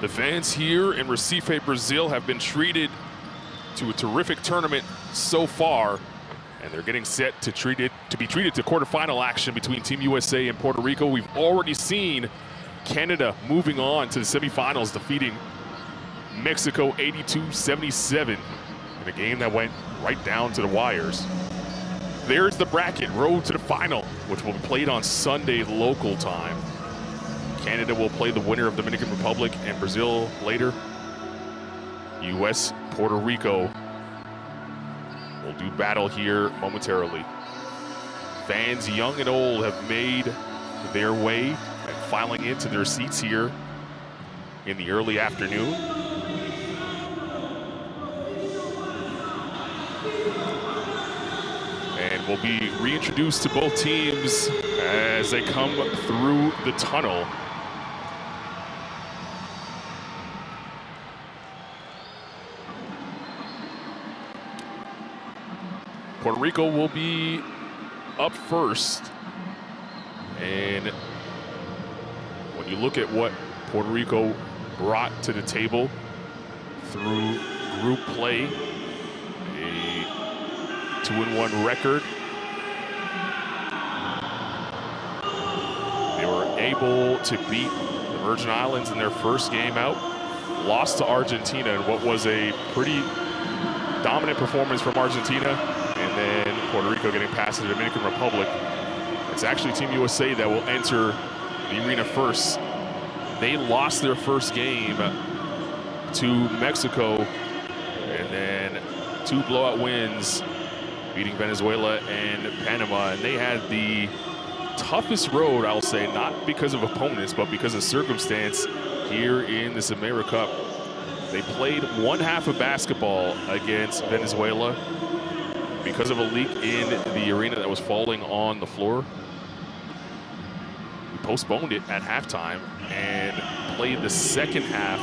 The fans here in Recife, Brazil have been treated to a terrific tournament so far, and they're getting set to be treated to quarterfinal action between Team USA and Puerto Rico. We've already seen Canada moving on to the semifinals, defeating Mexico 82-77 in a game that went right down to the wires. There's the bracket, road to the final, which will be played on Sunday local time. Canada will play the winner of Dominican Republic and Brazil later. US, Puerto Rico will do battle here momentarily. Fans young and old have made their way and filing into their seats here in the early afternoon. And will be reintroduced to both teams as they come through the tunnel. Puerto Rico will be up first. And when you look at what Puerto Rico brought to the table through group play, a 2-1 record, they were able to beat the Virgin Islands in their first game out, lost to Argentina in what was a pretty dominant performance from Argentina, and then Puerto Rico getting past the Dominican Republic. It's actually Team USA that will enter the arena first. They lost their first game to Mexico, and then 2 blowout wins, beating Venezuela and Panama. And they had the toughest road, I'll say, not because of opponents, but because of circumstance here in this AmeriCup. They played one half of basketball against Venezuela because of a leak in the arena that was falling on the floor. We postponed it at halftime and played the second half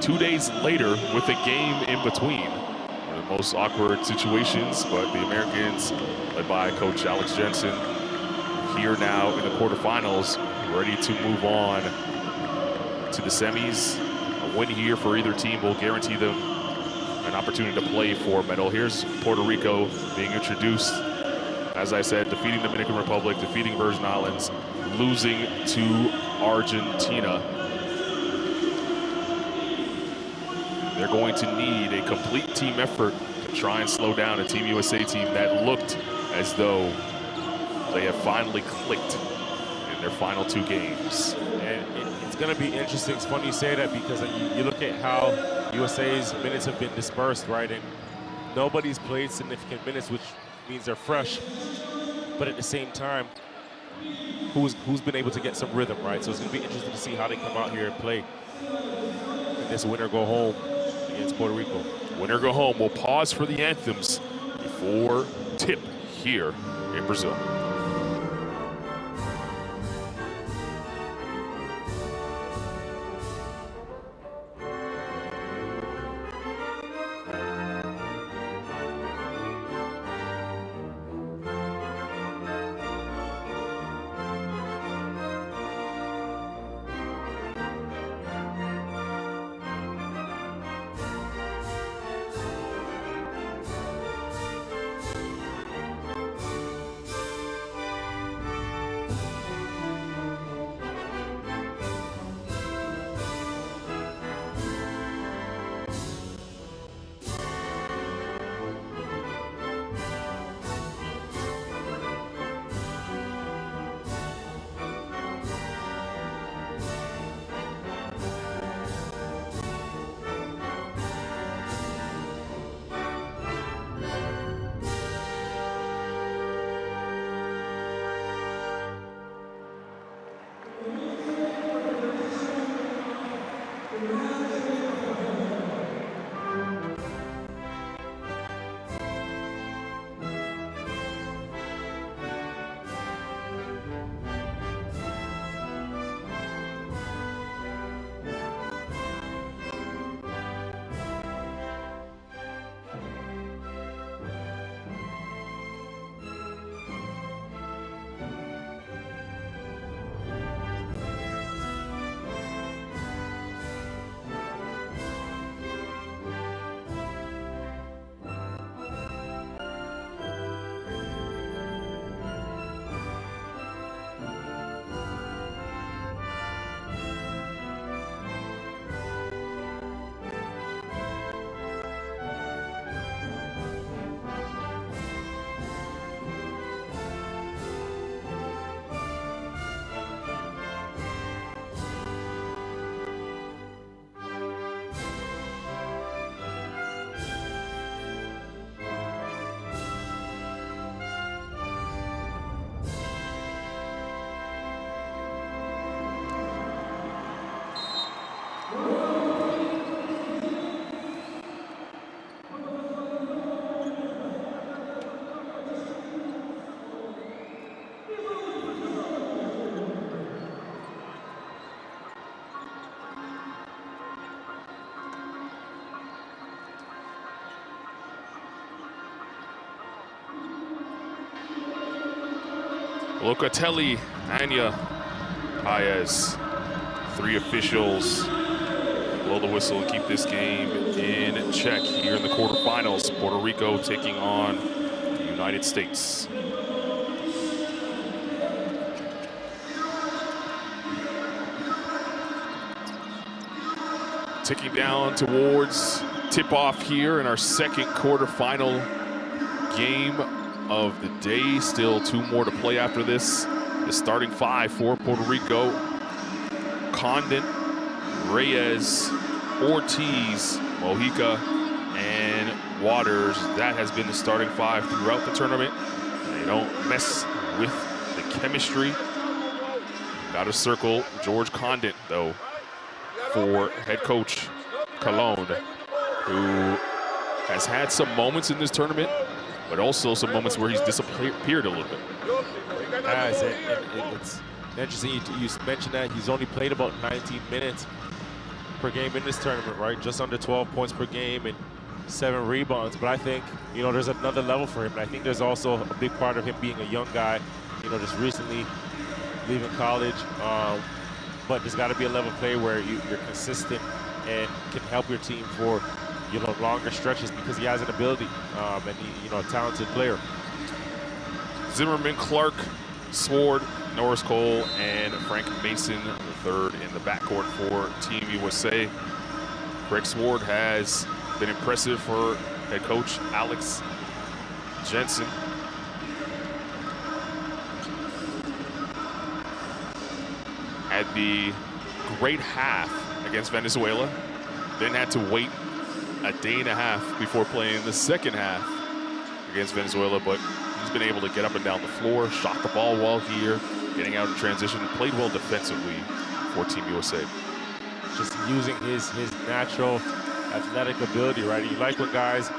2 days later with a game in between. One of the most awkward situations, but the Americans, led by Coach Alex Jensen, here now in the quarterfinals, ready to move on to the semis. A win here for either team will guarantee them an opportunity to play for a medal. Here's Puerto Rico being introduced. As I said, defeating Dominican Republic, defeating Virgin Islands, losing to Argentina. They're going to need a complete team effort to try and slow down a Team USA team that looked as though they have finally clicked in their final 2 games. And it's going to be interesting. It's funny you say that, because you look at how USA's minutes have been dispersed, right? And nobody's played significant minutes, which means they're fresh. But at the same time, who's been able to get some rhythm, right? So it's going to be interesting to see how they come out here and play in this winner go home against Puerto Rico. Winner go home. We'll pause for the anthems before tip here in Brazil. Locatelli, Anya, Paez. 3 officials blow the whistle and keep this game in check here in the quarterfinals. Puerto Rico taking on the United States. Ticking down towards tip-off here in our second quarterfinal game of the day. Still 2 more to play after this. The starting 5 for Puerto Rico: Condon, Reyes, Ortiz, Mojica, and Waters. That has been the starting 5 throughout the tournament. They don't mess with the chemistry. Got to circle George Condon, though, for head coach Colon, who has had some moments in this tournament, but also some moments where he's disappeared a little bit. It's interesting you mentioned that he's only played about 19 minutes per game in this tournament, right? Just under 12 points per game and 7 rebounds. But I think, you know, there's another level for him. And I think there's also a big part of him being a young guy, you know, just recently leaving college. But there's got to be a level play where you're consistent and can help your team for, you know, longer stretches, because he has an ability and he, you know, a talented player. Zimmerman, Clark, Sword, Norris Cole, and Frank Mason, the third in the backcourt for Team USA. Greg Sword has been impressive for head coach Alex Jensen. Had the great half against Venezuela, then had to wait a day and a half before playing the second half against Venezuela, but he's been able to get up and down the floor, shot the ball well here, getting out in transition, played well defensively for Team USA. Just using his natural athletic ability, right? You like when guys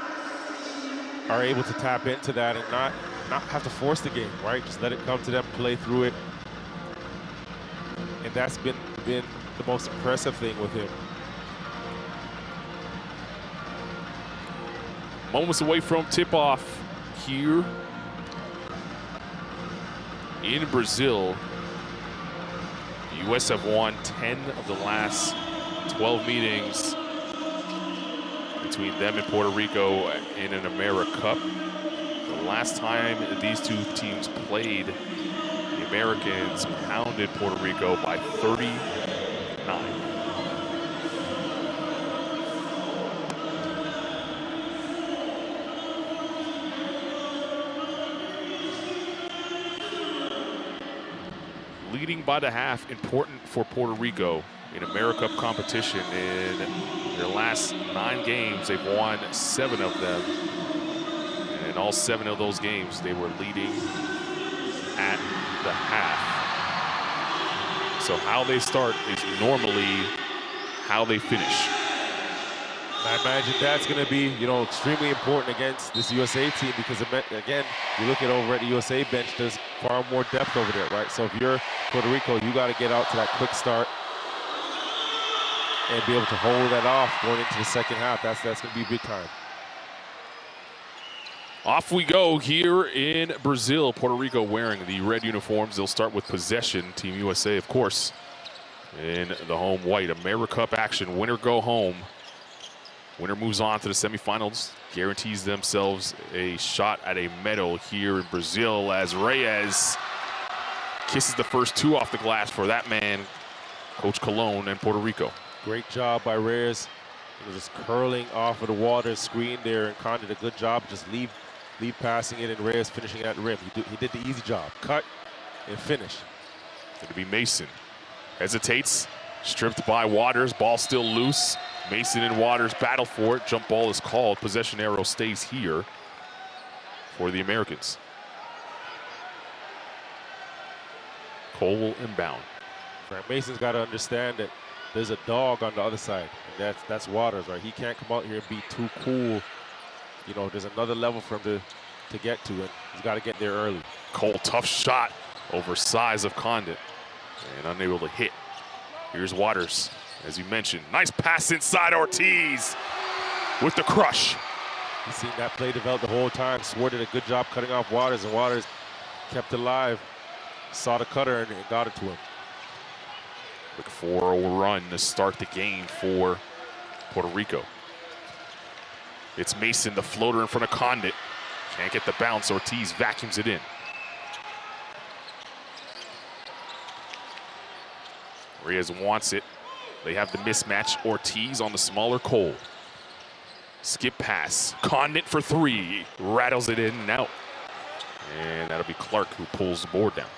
are able to tap into that and not have to force the game, right? Just let it come to them, play through it. And that's been the most impressive thing with him. Moments away from tip-off here in Brazil. The U.S. have won 10 of the last 12 meetings between them and Puerto Rico in an AmeriCup. The last time these 2 teams played, the Americans pounded Puerto Rico by 39. Leading by the half, important for Puerto Rico in AmeriCup competition. In their last 9 games, they've won 7 of them. And in all 7 of those games, they were leading at the half. So how they start is normally how they finish. I imagine that's going to be, you know, extremely important against this USA team, because, again, you look at over at the USA bench, there's far more depth over there, right? So if you're Puerto Rico, you got to get out to that quick start and be able to hold that off going into the second half. That's going to be big time. Off we go here in Brazil. Puerto Rico wearing the red uniforms. They'll start with possession. Team USA, of course, in the home white. AmeriCup action. Winner go home. Winner moves on to the semifinals, guarantees themselves a shot at a medal here in Brazil, as Reyes kisses the first 2 off the glass for that man, Coach Colon and Puerto Rico. Great job by Reyes. Just curling off of the water screen there, and Con did a good job. Just leave passing it, and Reyes finishing at the rim. He did the easy job. Cut and finish. It'll be Mason. Hesitates, stripped by Waters. Ball still loose. Mason and Waters battle for it. Jump ball is called. Possession arrow stays here for the Americans. Cole will inbound. Frank Mason's got to understand that there's a dog on the other side, and that's Waters, right? He can't come out here and be too cool. You know, there's another level for him to get to, and he's got to get there early. Cole, tough shot over size of Condon, and unable to hit. Here's Waters, as you mentioned. Nice pass inside Ortiz with the crush. You've seen that play develop the whole time. Swore did a good job cutting off Waters, and Waters kept alive. saw the cutter and got it to him. Quick 4-0 run to start the game for Puerto Rico. It's Mason, the floater in front of Condit. Can't get the bounce. Ortiz vacuums it in. Reyes wants it. They have the mismatch. Ortiz on the smaller Cole. Skip pass. Condit for 3. Rattles it in and out. And that'll be Clark who pulls the board down.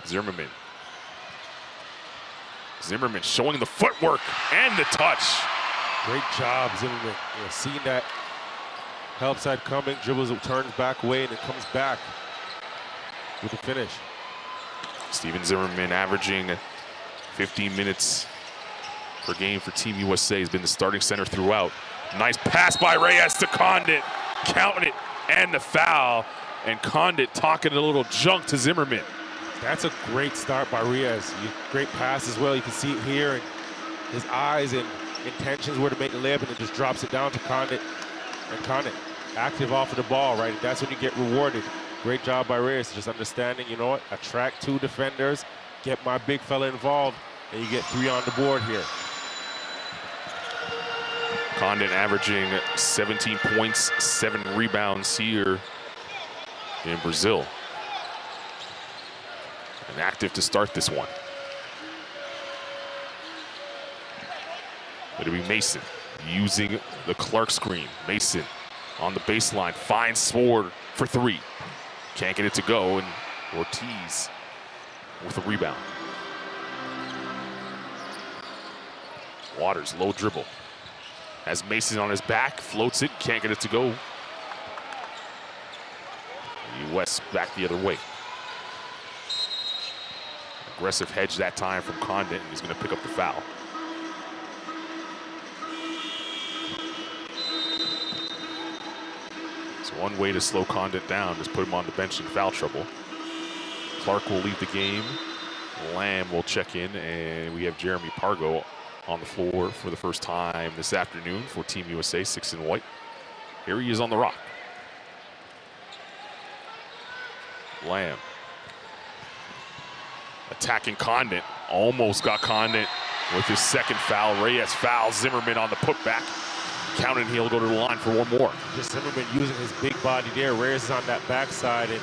Zimmerman. Zimmerman showing the footwork and the touch. Great job, Zimmerman. Seeing that help side coming, dribbles, turns back away, and it comes back with the finish. Steven Zimmerman averaging 15 minutes per game for Team USA. Has been the starting center throughout. Nice pass by Reyes to Condit. Counting it and the foul. And Condit talking a little junk to Zimmerman. That's a great start by Reyes. Great pass as well. You can see it here. And his eyes and intentions were to make the layup, and it just drops it down to Condit. And Condit active off of the ball, right? That's when you get rewarded. Great job by Reyes, just understanding, you know what, attract 2 defenders, get my big fella involved, and you get 3 on the board here. Condit averaging 17 points, 7 rebounds here in Brazil. And active to start this one. It'll be Mason using the Clark screen. Mason on the baseline, finds Sword for 3. Can't get it to go, and Ortiz with a rebound. Waters, low dribble. Has Mason on his back, floats it, can't get it to go. West back the other way. Aggressive hedge that time from Condit, and he's going to pick up the foul. So one way to slow Condit down is put him on the bench in foul trouble. Clark will leave the game. Lamb will check in, and we have Jeremy Pargo on the floor for the first time this afternoon for Team USA, 6 in white. Here he is on the rock. Lamb. Attacking Condit. Almost got Condit with his second foul. Reyes fouls Zimmerman on the putback. Counting, he'll go to the line for one more. Just Zimmerman using his big body there. Reyes is on that backside, and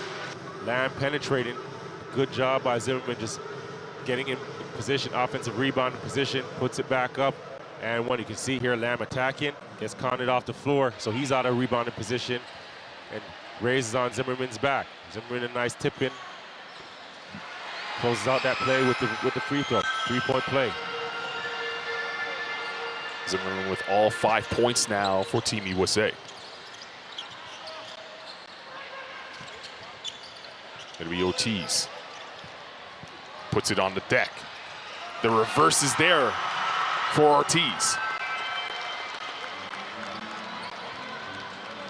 Lamb penetrating. Good job by Zimmerman, just getting in position, offensive rebound in position, puts it back up. And what you can see here, Lamb attacking, gets Condit off the floor, so he's out of rebounding position. And Reyes is on Zimmerman's back. Zimmerman a nice tip in. Closes out that play with the free throw, 3-point play. Zimmerman with all 5 points now for Team USA. It'll be Ortiz. Puts it on the deck. The reverse is there for Ortiz.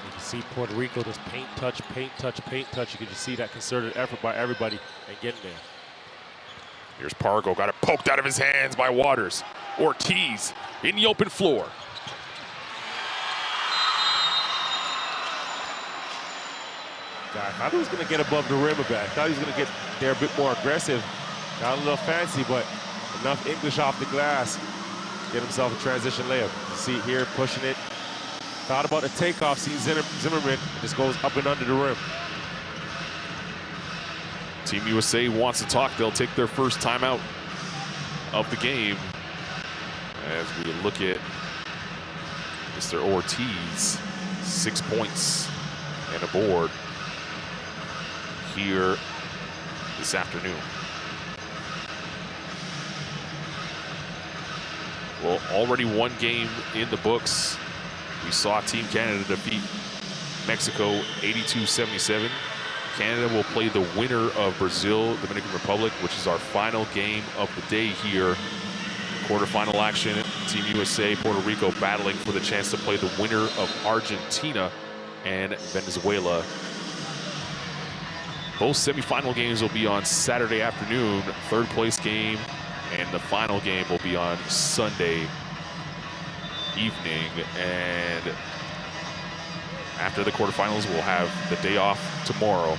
You can see Puerto Rico just paint, touch, paint, touch, paint, touch. You can just see that concerted effort by everybody and getting there. Here's Pargo, got it poked out of his hands by Waters. Ortiz in the open floor. I thought he was going to get above the rim a bit. I thought he was going to get there a bit more aggressive. Got a little fancy, but enough English off the glass. Get himself a transition layup. You see it here, pushing it. Thought about the takeoff, seeing Zimmerman. It just goes up and under the rim. Team USA wants to talk. They'll take their first timeout of the game as we look at Mr. Ortiz. 6 points and a board here this afternoon. Well, already one game in the books. We saw Team Canada defeat Mexico 82-77. Canada will play the winner of Brazil, Dominican Republic, which is our final game of the day here. Quarterfinal action, Team USA, Puerto Rico battling for the chance to play the winner of Argentina and Venezuela. Both semifinal games will be on Saturday afternoon. Third place game and the final game will be on Sunday evening. And after the quarterfinals, we'll have the day off tomorrow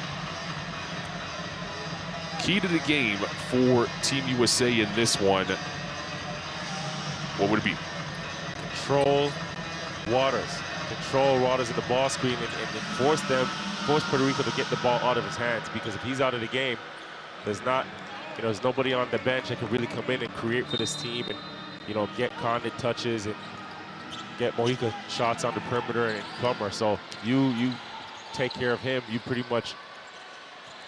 key to the game for Team USA in this one, what would it be? Control Waters. Control Waters in the ball screen and force Puerto Rico to get the ball out of his hands, because if he's out of the game, there's nobody on the bench that can really come in and create for this team and, get Condit touches and get Mojica shots on the perimeter and Plummer. So you take care of him, you pretty much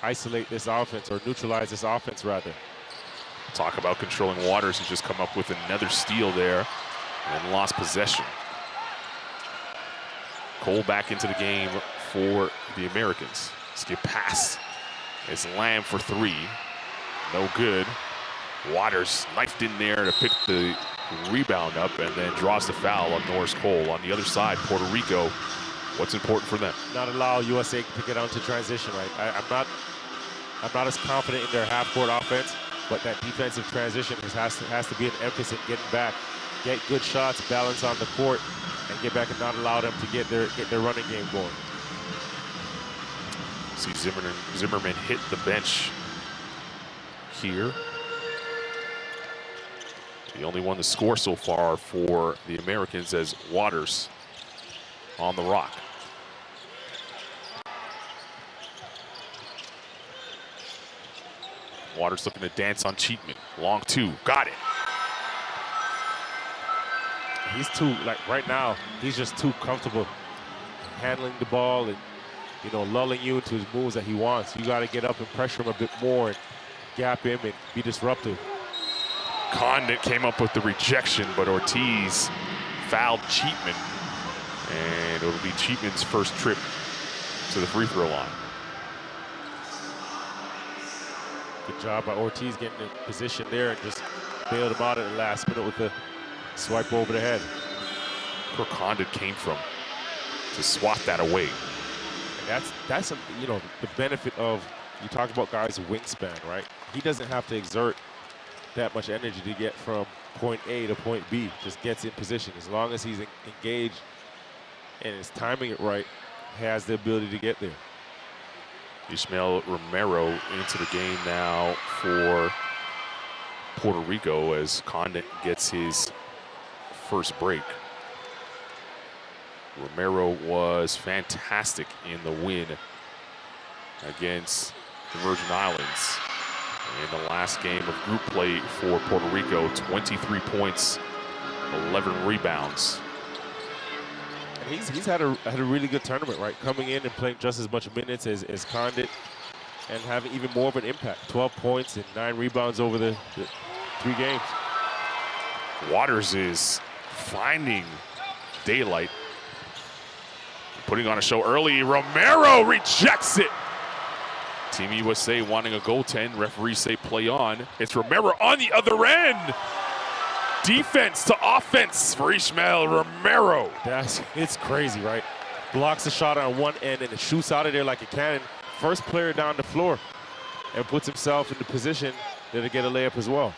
isolate this offense, or neutralize this offense rather. Talk about controlling Waters, who's just come up with another steal there and lost possession. Cole back into the game for the Americans. Skip pass. It's Lamb for three. No good. Waters knifed in there to pick the rebound up and then draws the foul on Norris Cole. On the other side, Puerto Rico, what's important for them? Not allow USA to get onto transition, right? I'm not as confident in their half-court offense, but that defensive transition has to be an emphasis in getting back, get good shots, balance on the court, and get back and not allow them to get their running game going. See Zimmerman hit the bench here. The only one to score so far for the Americans as Waters on the rock. Waters looking to dance on Cheatman. Long two, got it. He's too, right now, he's just too comfortable handling the ball and, lulling you into his moves that he wants. You got to get up and pressure him a bit more and gap him and be disruptive. Condit came up with the rejection, but Ortiz fouled Cheatman. And it'll be Cheatman's first trip to the free throw line. Good job by Ortiz getting in position there and just bailed him out at the last minute with the swipe over the head. Where Condit came from to swat that away. And that's the benefit of, you talk about guys' wingspan, right? He doesn't have to exert that much energy to get from point A to point B. Just gets in position. As long as he's engaged and is timing it right, has the ability to get there. Ishmael Romero into the game now for Puerto Rico as Condit gets his first break. Romero was fantastic in the win against the Virgin Islands. In the last game of group play for Puerto Rico, 23 points, 11 rebounds. And he's had a really good tournament, right? Coming in and playing just as much minutes as Condit and having even more of an impact. 12 points and 9 rebounds over the 3 games. Waters is finding daylight. Putting on a show early. Romero rejects it. Team USA wanting a goaltend. Referees say play on. It's Romero on the other end. Defense to offense for Ishmael Romero. It's crazy, right? Blocks the shot on one end and it shoots out of there like a cannon. First player down the floor and puts himself in the position to get a layup as well.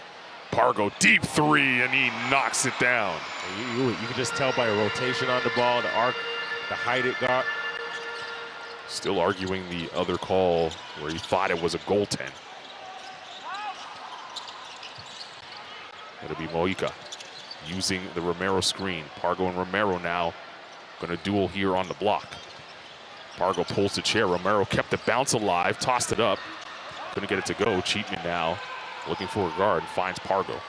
Pargo deep three and he knocks it down. You can just tell by a rotation on the ball, the arc, the height it got. Still arguing the other call where he thought it was a goaltend. It'll be Mojica using the Romero screen. Pargo and Romero now going to duel here on the block. Pargo pulls the chair. Romero kept the bounce alive, tossed it up. Couldn't get it to go. Cheatman now looking for a guard, finds Pargo.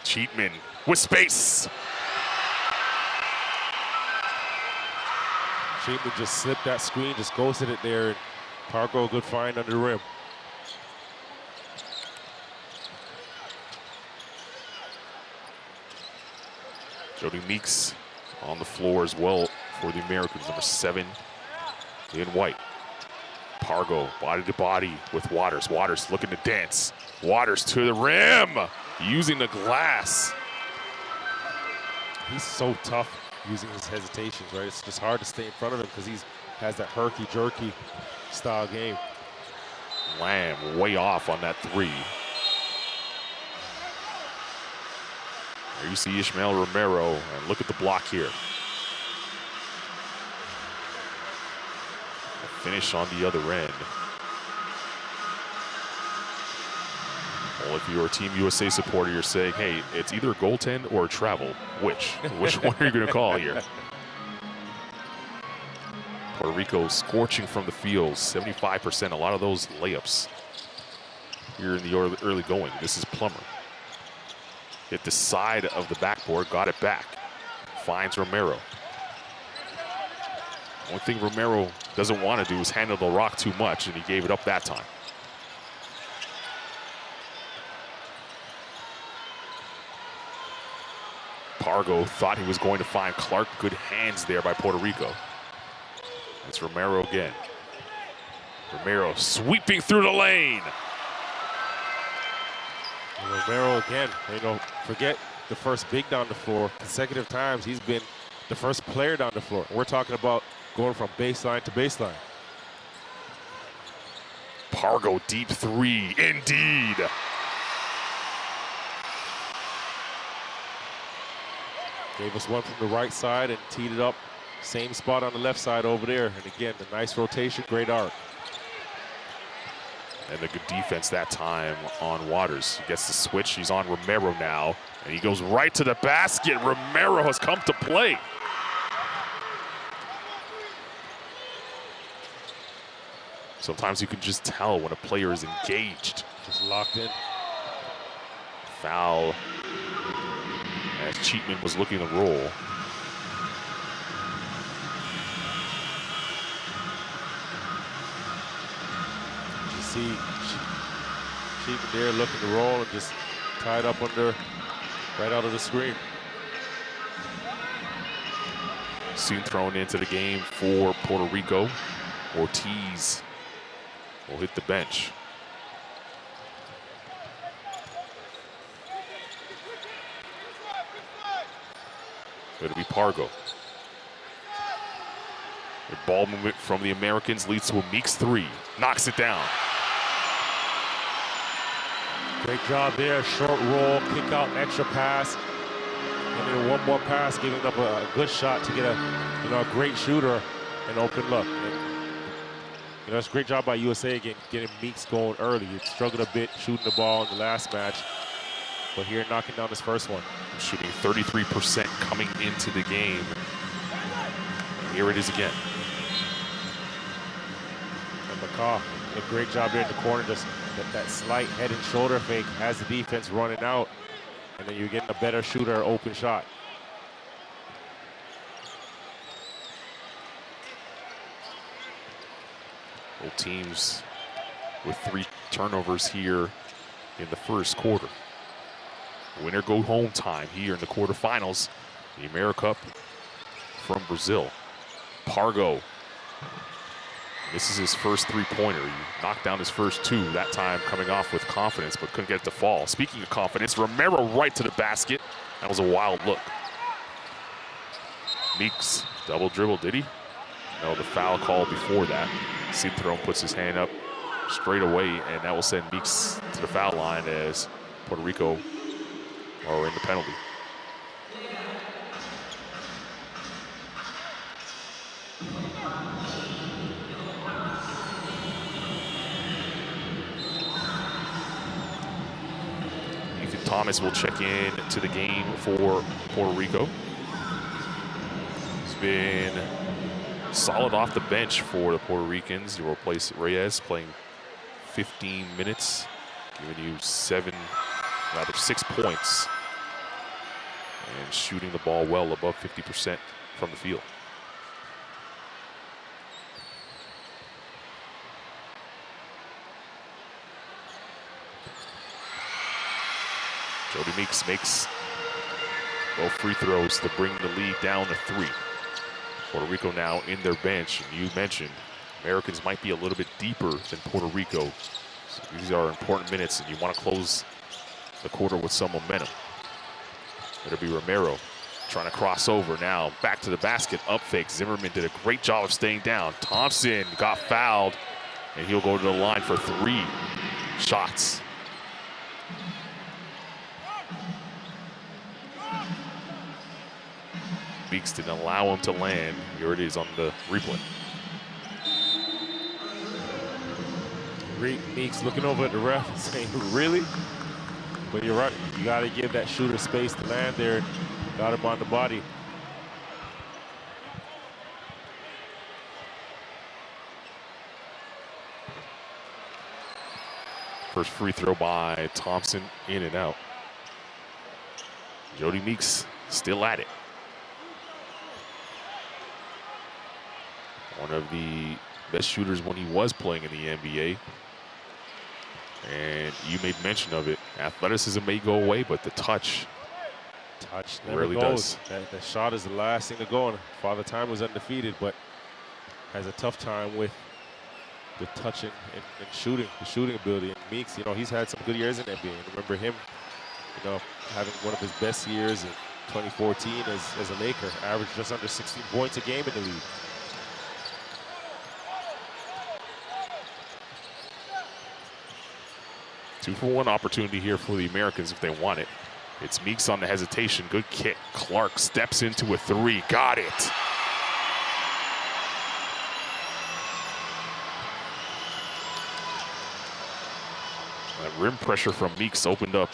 Cheatman with space. Cheatman just slipped that screen, just ghosted it there. And Pargo, good find under the rim. Jody Meeks on the floor as well for the Americans. Number 7 in white. Pargo body to body with Waters. Waters looking to dance. Waters to the rim, using the glass. He's so tough using his hesitations, right? It's just hard to stay in front of him because he has that herky-jerky style game. Lamb way off on that 3. There you see Ishmael Romero, and look at the block here. finish on the other end. Well, if you're a Team USA supporter, you're saying, hey, it's either a goaltend or a travel. Which one are you going to call here? Puerto Rico scorching from the field, 75%. A lot of those layups here in the early going. This is Plummer. Hit the side of the backboard, got it back. Finds Romero. One thing Romero doesn't want to do is handle the rock too much, and he gave it up that time. Pargo thought he was going to find Clark. Good hands there by Puerto Rico. It's Romero again. Romero sweeping through the lane. Romero again, forget the first big down the floor. Consecutive times he's been the first player down the floor. We're talking about going from baseline to baseline. Pargo deep three, indeed. Gave us one from the right side and teed it up. Same spot on the left side over there. And again, the nice rotation, great arc. And a good defense that time on Waters. He gets the switch. He's on Romero now. And he goes right to the basket. Romero has come to play. Sometimes you can just tell when a player is engaged. Just locked in. Foul as Cheatman was looking to roll. You see Cheatman there looking to roll and just tied up under, right out of the screen. Soon thrown into the game for Puerto Rico. Ortiz will hit the bench. It'll be Pargo. The ball movement from the Americans leads to a Meeks three. Knocks it down. Great job there. Short roll, kick out, extra pass. And then one more pass, giving up a good shot to get a great shooter an open look. And, it's a great job by USA again, getting Meeks going early. He struggled a bit shooting the ball in the last match, but here knocking down his first one. Shooting 33% coming into the game. And here it is again. And McCaw, a great job there in the corner, just that slight head and shoulder fake has the defense running out, and then you're getting a better shooter open shot. Both teams with 3 turnovers here in the first quarter. Winner go home time here in the quarterfinals. The AmeriCup from Brazil. Pargo misses his first 3-pointer. He knocked down his first 2, that time coming off with confidence, but couldn't get it to fall. Speaking of confidence, Romero right to the basket. That was a wild look. Meeks double dribble, did he? No, the foul call before that. Citron puts his hand up straight away, and that will send Meeks to the foul line as Puerto Rico are in the penalty. Ethan Thomas will check in to the game for Puerto Rico. He's been solid off the bench for the Puerto Ricans. You replace Reyes, playing 15 minutes, giving you 6 points, and shooting the ball well above 50% from the field. Jody Meeks makes both free throws to bring the lead down to 3. Puerto Rico now in their bench, and you mentioned Americans might be a little bit deeper than Puerto Rico. So these are important minutes, and you want to close the quarter with some momentum. It'll be Romero trying to cross over now. Back to the basket, up fake. Zimmerman did a great job of staying down. Thompson got fouled, and he'll go to the line for 3 shots. Meeks didn't allow him to land. Here it is on the replay. Meeks looking over at the ref and saying, really? But you're right. You got to give that shooter space to land there. Got him on the body. First free throw by Thompson, in and out. Jody Meeks still at it. One of the best shooters when he was playing in the NBA. And you made mention of it. Athleticism may go away, but the touch never really goes. does. That shot is the last thing to go. And Father Time was undefeated, but has a tough time with touching and shooting, the shooting ability. And Meeks, you know, he's had some good years in the NBA. And remember him, you know, having one of his best years in 2014 as a Laker, averaged just under 16 points a game in the league. Two-for-one opportunity here for the Americans if they want it. It's Meeks on the hesitation. Good kick. Clark steps into a three. Got it. That rim pressure from Meeks opened up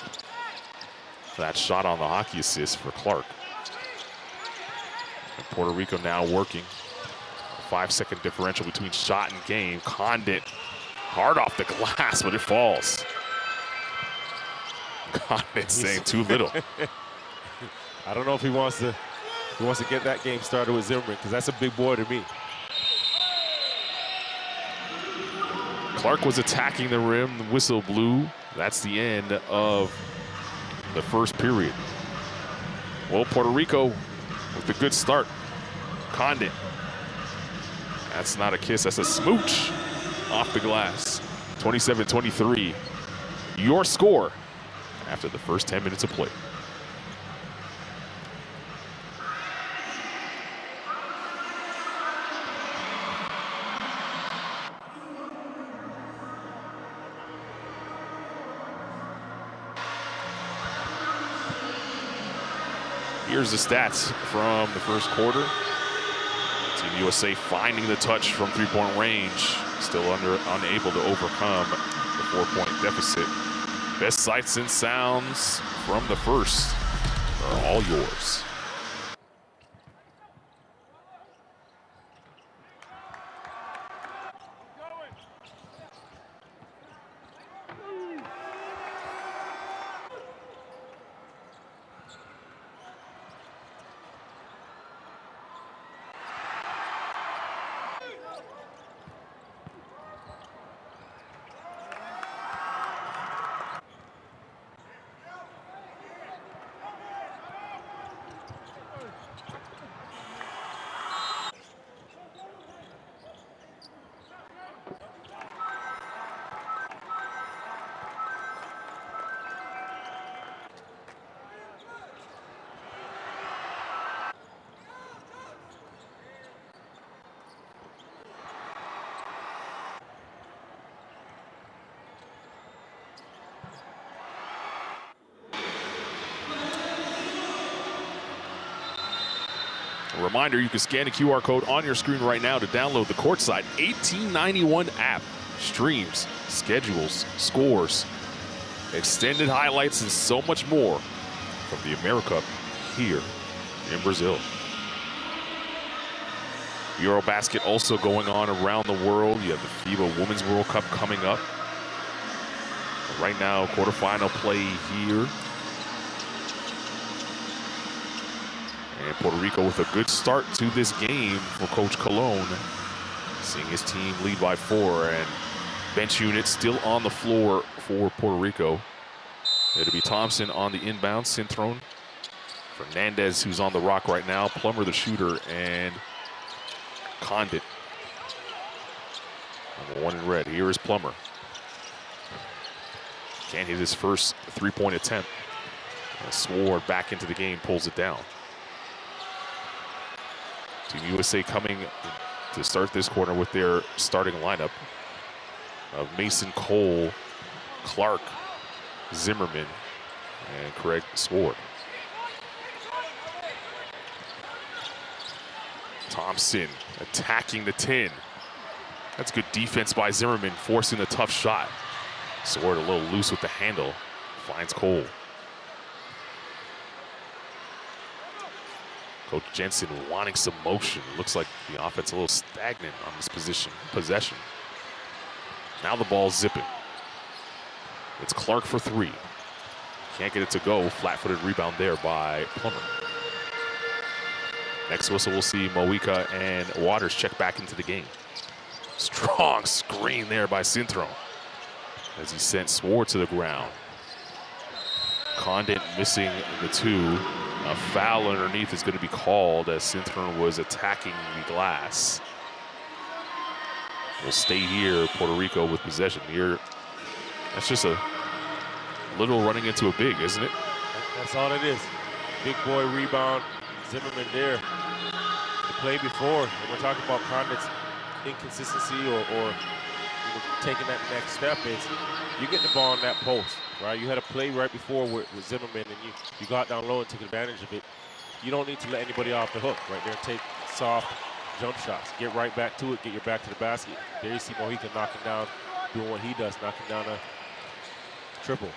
that shot on the hockey assist for Clark. And Puerto Rico now working. A 5-second differential between shot and game. Condit hard off the glass, but it falls. Condit saying too little. I don't know if he wants to get that game started with Zimmerman, because that's a big boy to me. Clark was attacking the rim. The whistle blew. That's the end of the first period. Well, Puerto Rico with a good start. Condit. That's not a kiss. That's a smooch off the glass. 27-23. Your score after the first 10 minutes of play. Here's the stats from the first quarter. Team USA finding the touch from three-point range. Still unable to overcome the 4-point deficit. Best sights and sounds from the first are all yours. A reminder, you can scan the QR code on your screen right now to download the Courtside 1891 app. Streams, schedules, scores, extended highlights, and so much more from the AmeriCup here in Brazil. Eurobasket also going on around the world. You have the FIBA Women's World Cup coming up. Right now, quarterfinal play here. And Puerto Rico with a good start to this game for Coach Colon. Seeing his team lead by 4, and bench unit still on the floor for Puerto Rico. It'll be Thompson on the inbound, Cintrone, Fernandez, who's on the rock right now, Plummer the shooter, and Condit. Number 1 in red. Here is Plummer. Can't hit his first three-point attempt. And Sword back into the game, pulls it down. Team USA coming to start this quarter with their starting lineup of Mason Cole, Clark, Zimmerman, and Craig Sword. Thompson attacking the 10. That's good defense by Zimmerman, forcing the tough shot. Sword a little loose with the handle. Finds Cole. Coach Jensen wanting some motion. Looks like the offense a little stagnant on this possession. Now the ball's zipping. It's Clark for three. Can't get it to go. Flat-footed rebound there by Plummer. Next whistle, we'll see Moika and Waters check back into the game. Strong screen there by Cintron as he sent Sword to the ground. Condit missing the two. A foul underneath is going to be called as Cintron was attacking the glass. We'll stay here, Puerto Rico with possession here. That's just a little running into a big, isn't it? That's all it is. Big boy rebound. Zimmerman there. The play before, and we're talking about Condit's inconsistency or taking that next step, is you get the ball in that post, right? You had a play right before with Zimmerman, and you got down low and took advantage of it. You don't need to let anybody off the hook right there and take soft jump shots. Get right back to it, get your back to the basket. There you see Mojica knocking down, doing what he does, knocking down a triple.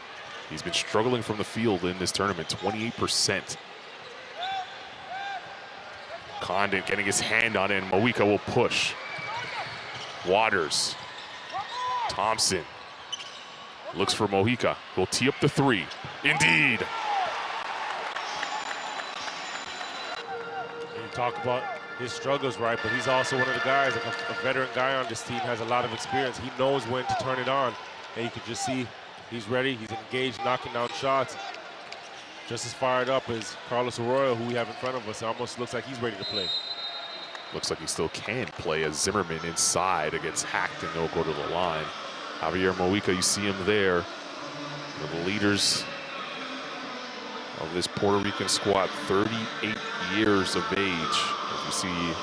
He's been struggling from the field in this tournament, 28%. Condit getting his hand on it, and Mojica will push. Waters. Thompson looks for Mojica. He'll tee up the three. Indeed. You talk about his struggles, right? But he's also one of the guys, like a veteran guy on this team, has a lot of experience. He knows when to turn it on. And you can just see he's ready, he's engaged, knocking down shots. Just as fired up as Carlos Arroyo, who we have in front of us. It almost looks like he's ready to play. Looks like he still can play as Zimmerman inside gets hacked and he'll go to the line. Javier Mojica, you see him there. One of the leaders of this Puerto Rican squad, 38 years of age. As you see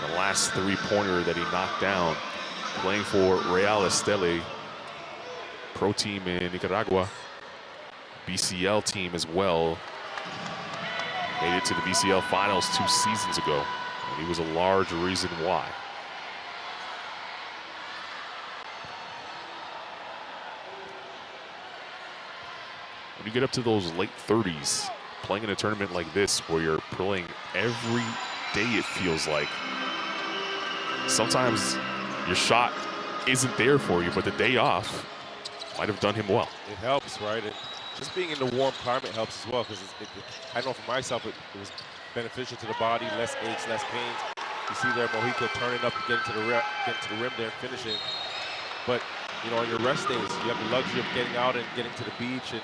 the last three-pointer that he knocked down, playing for Real Esteli, pro team in Nicaragua, BCL team as well. Made it to the BCL finals 2 seasons ago, and he was a large reason why. When you get up to those late 30s, playing in a tournament like this where you're playing every day, it feels like, sometimes your shot isn't there for you, but the day off might have done him well. It helps, right? And just being in the warm climate helps as well, because I know for myself it was beneficial to the body, less aches, less pains. You see there Mojica turning up and getting to the rim there and finishing. But you know, on your rest days, you have the luxury of getting out and getting to the beach and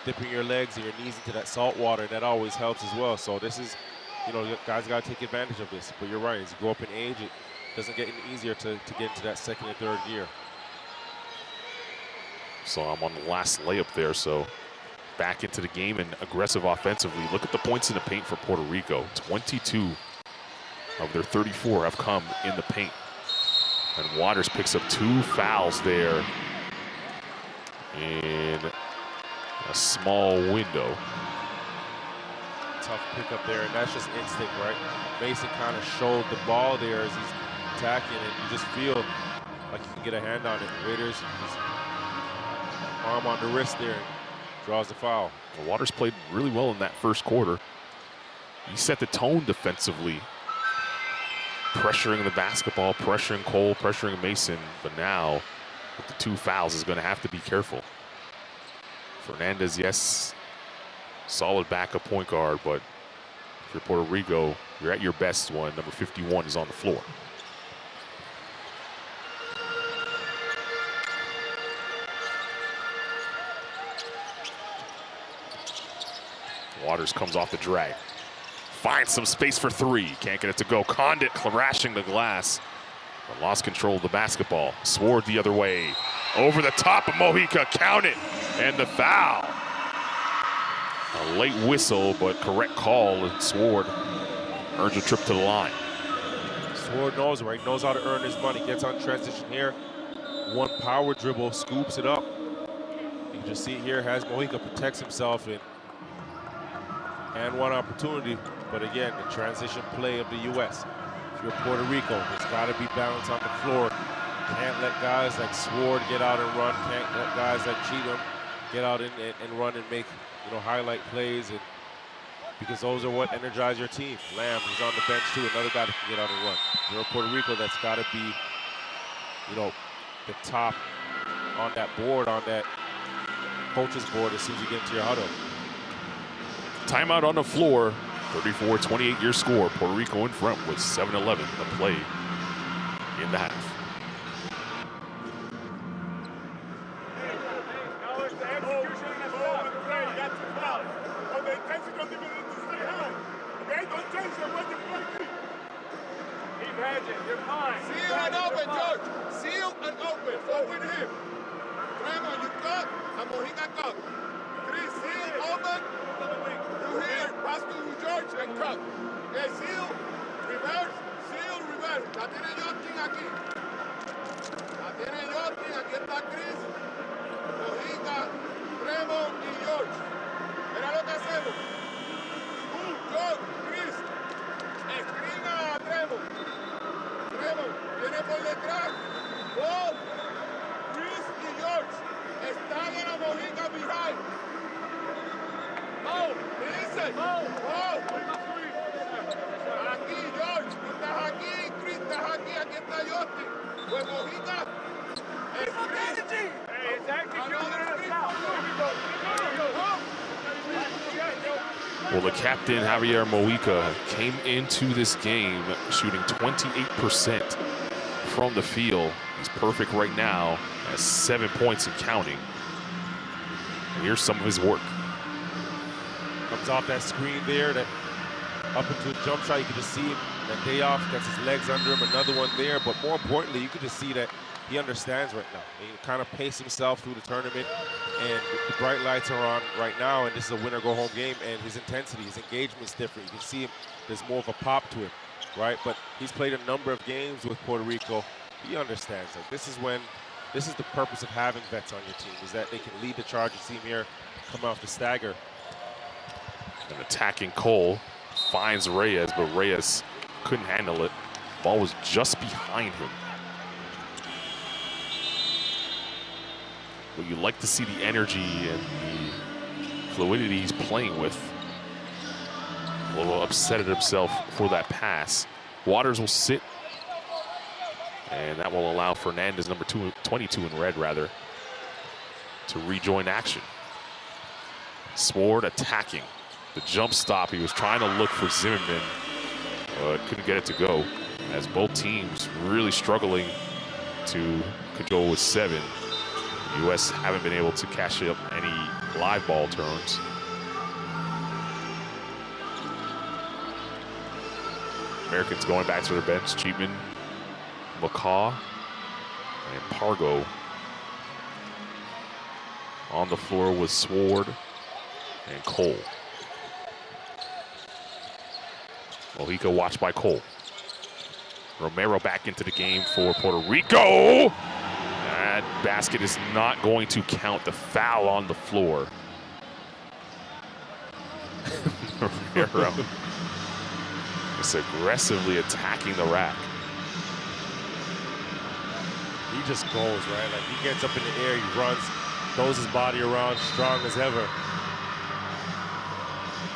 dipping your legs and your knees into that salt water, and that always helps as well. So this is, you know, guys got to take advantage of this. But you're right, as you go up in age, it doesn't get any easier to get into that second and third year. So I'm on the last layup there, so back into the game and aggressive offensively. Look at the points in the paint for Puerto Rico. 22 of their 34 have come in the paint. And Waters picks up 2 fouls there in a small window. Tough pickup there, and that's just instinct, right? Mason kind of showed the ball there as he's attacking, and you just feel like you can get a hand on it. Waiters, arm on the wrist there, and draws the foul. Well, Waters played really well in that first quarter. He set the tone defensively, pressuring the basketball, pressuring Cole, pressuring Mason. But now, with the 2 fouls, is going to have to be careful. Fernandez, yes, solid backup point guard, but if you're Puerto Rico, you're at your best when number 51 is on the floor. Waters comes off the drag. Finds some space for 3. Can't get it to go. Condit crashing the glass. But lost control of the basketball. Sword the other way. Over the top of Mojica. Count it. And the foul. A late whistle, but correct call. And Sword earns a trip to the line. Sword knows, right? Knows how to earn his money. Gets on transition here. One power dribble. Scoops it up. You can just see here, has Mojica protects himself and one opportunity, but again, the transition play of the U.S. if you're Puerto Rico, there's got to be balance on the floor. Can't let guys like Sword get out and run. Can't let guys like Cheatham get out and run and make, you know, highlight plays, and because those are what energize your team. Lamb, who's on the bench too, another guy that can get out and run. If you're Puerto Rico, that's got to be, you know, the top on that board, on that coach's board as soon as you get into your huddle. Timeout on the floor. 34-28 your score. Puerto Rico in front with 7:11 to play in the half. You're fine. Seal and open, George. Seal and open. Forward him. Tremor, you cut. And Mojica cut. Chris, seal, open. You here. Pass to George and cut. Okay, seal, reverse, seal, reverse. La tiene Justin aquí. La tiene Justin. Aquí está Chris. Mojica, Tremor y George. Mira lo que hacemos. George, Chris. Escrina a Tremor. Viene por detrás. Bob, Chris y George están en la Mojica behind. Oh, listen. Oh. Aquí, George. Tú estás aquí, Chris estás aquí. Aquí está Justin. Pues Mojica es Chris. Hey, it's executed. Well, the captain, Javier Mojica, came into this game shooting 28% from the field. He's perfect right now, has 7 points and counting. And here's some of his work. Comes off that screen there, that up into a jump shot. You can just see him, that day off, gets his legs under him, another one there. But more importantly, you can just see that he understands right now. He kind of paced himself through the tournament, and the bright lights are on right now, and this is a winner-go-home game, and his intensity, his engagement's different. You can see him, there's more of a pop to him, right? But he's played a number of games with Puerto Rico. He understands that this is the purpose of having vets on your team, is that they can lead the charge. You see him here come off the stagger. And attacking Cole, finds Reyes, but Reyes couldn't handle it. Ball was just behind him. But you like to see the energy and the fluidity he's playing with. A little upset at himself for that pass. Waters will sit, and that will allow Fernandez, number 22 in red rather, to rejoin action. Sword attacking. The jump stop, he was trying to look for Zimmerman, but couldn't get it to go, as both teams really struggling to control with 7. The U.S. haven't been able to cash up any live ball turns. Americans going back to their bench. Cheatman, McCaw, and Pargo on the floor with Sword and Cole. Mojica watched by Cole. Romero back into the game for Puerto Rico. That basket is not going to count. The foul on the floor. Romero is aggressively attacking the rack. He just goes, right? Like, he gets up in the air, he runs, throws his body around, strong as ever.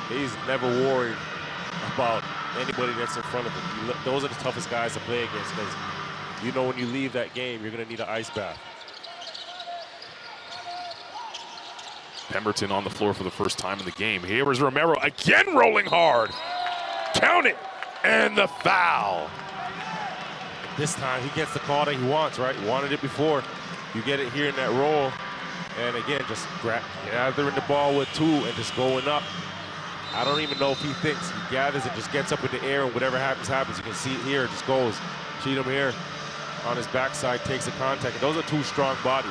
He's never worried about anybody that's in front of him. Those are the toughest guys to play against, because you know when you leave that game, you're going to need an ice bath. Pemberton on the floor for the first time in the game. Here is Romero again rolling hard. Count it, and the foul. This time he gets the call that he wants, right? He wanted it before. You get it here in that roll, and again, just gathering the ball with 2 and just going up. I don't even know if he thinks. He gathers and just gets up in the air, and whatever happens, happens. You can see it here, it just goes. Cheatham here on his backside takes the contact. And those are 2 strong bodies.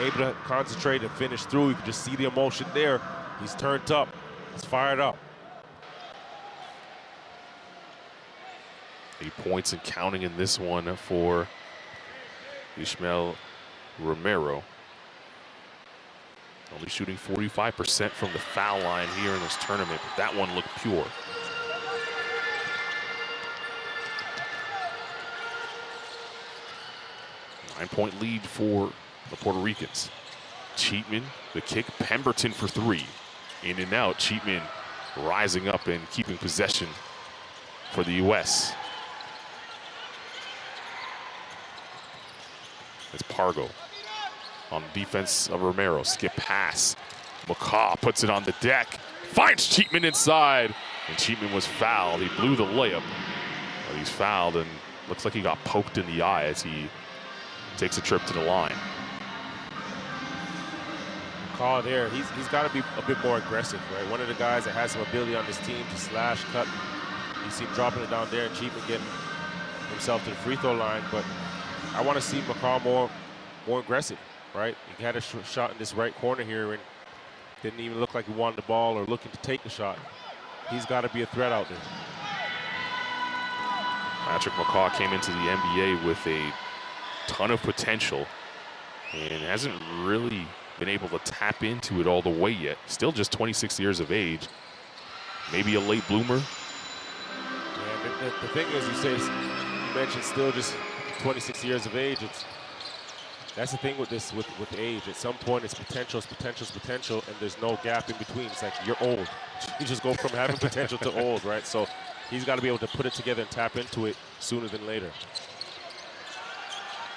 Able to concentrate and finish through. You can just see the emotion there. He's turned up. He's fired up. 8 points and counting in this one for Ishmael Romero. Only shooting 45% from the foul line here in this tournament, but that one looked pure. 9-point lead for the Puerto Ricans. Cheatman, the kick, Pemberton for 3. In and out, Cheatman rising up and keeping possession for the U.S. It's Pargo on defense of Romero. Skip pass. McCaw puts it on the deck. Finds Cheatman inside. And Cheatman was fouled. He blew the layup. But he's fouled and looks like he got poked in the eye as he takes a trip to the line. Call there. He's got to be a bit more aggressive, right? One of the guys that has some ability on this team to slash, cut. You see him dropping it down there and Cheatman getting himself to the free throw line. But I want to see McCaw more aggressive, right? He had a shot in this right corner here and didn't even look like he wanted the ball or looking to take the shot. He's got to be a threat out there. Patrick McCaw came into the NBA with a ton of potential and hasn't really been able to tap into it all the way yet. Still just 26 years of age. Maybe a late bloomer. Yeah, the thing is, you mentioned still just 26 years of age. That's the thing with this, with age. At some point, it's potential, and there's no gap in between. It's like you're old. You just go from having potential to old, right? So he's got to be able to put it together and tap into it sooner than later.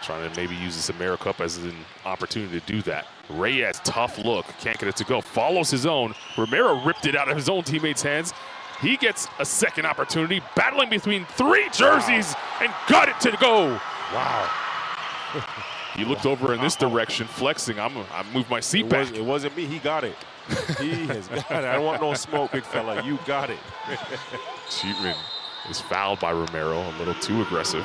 Trying to maybe use this AmeriCup as an opportunity to do that. Reyes, tough look, can't get it to go. Follows his own. Romero ripped it out of his own teammate's hands. He gets a second opportunity, battling between 3 jerseys and got it to go. Wow. He looked over in this direction, flexing. I moved my seat back. It wasn't me. He got it. He has got it. I don't want no smoke, big fella. You got it. Cheatman is fouled by Romero, a little too aggressive.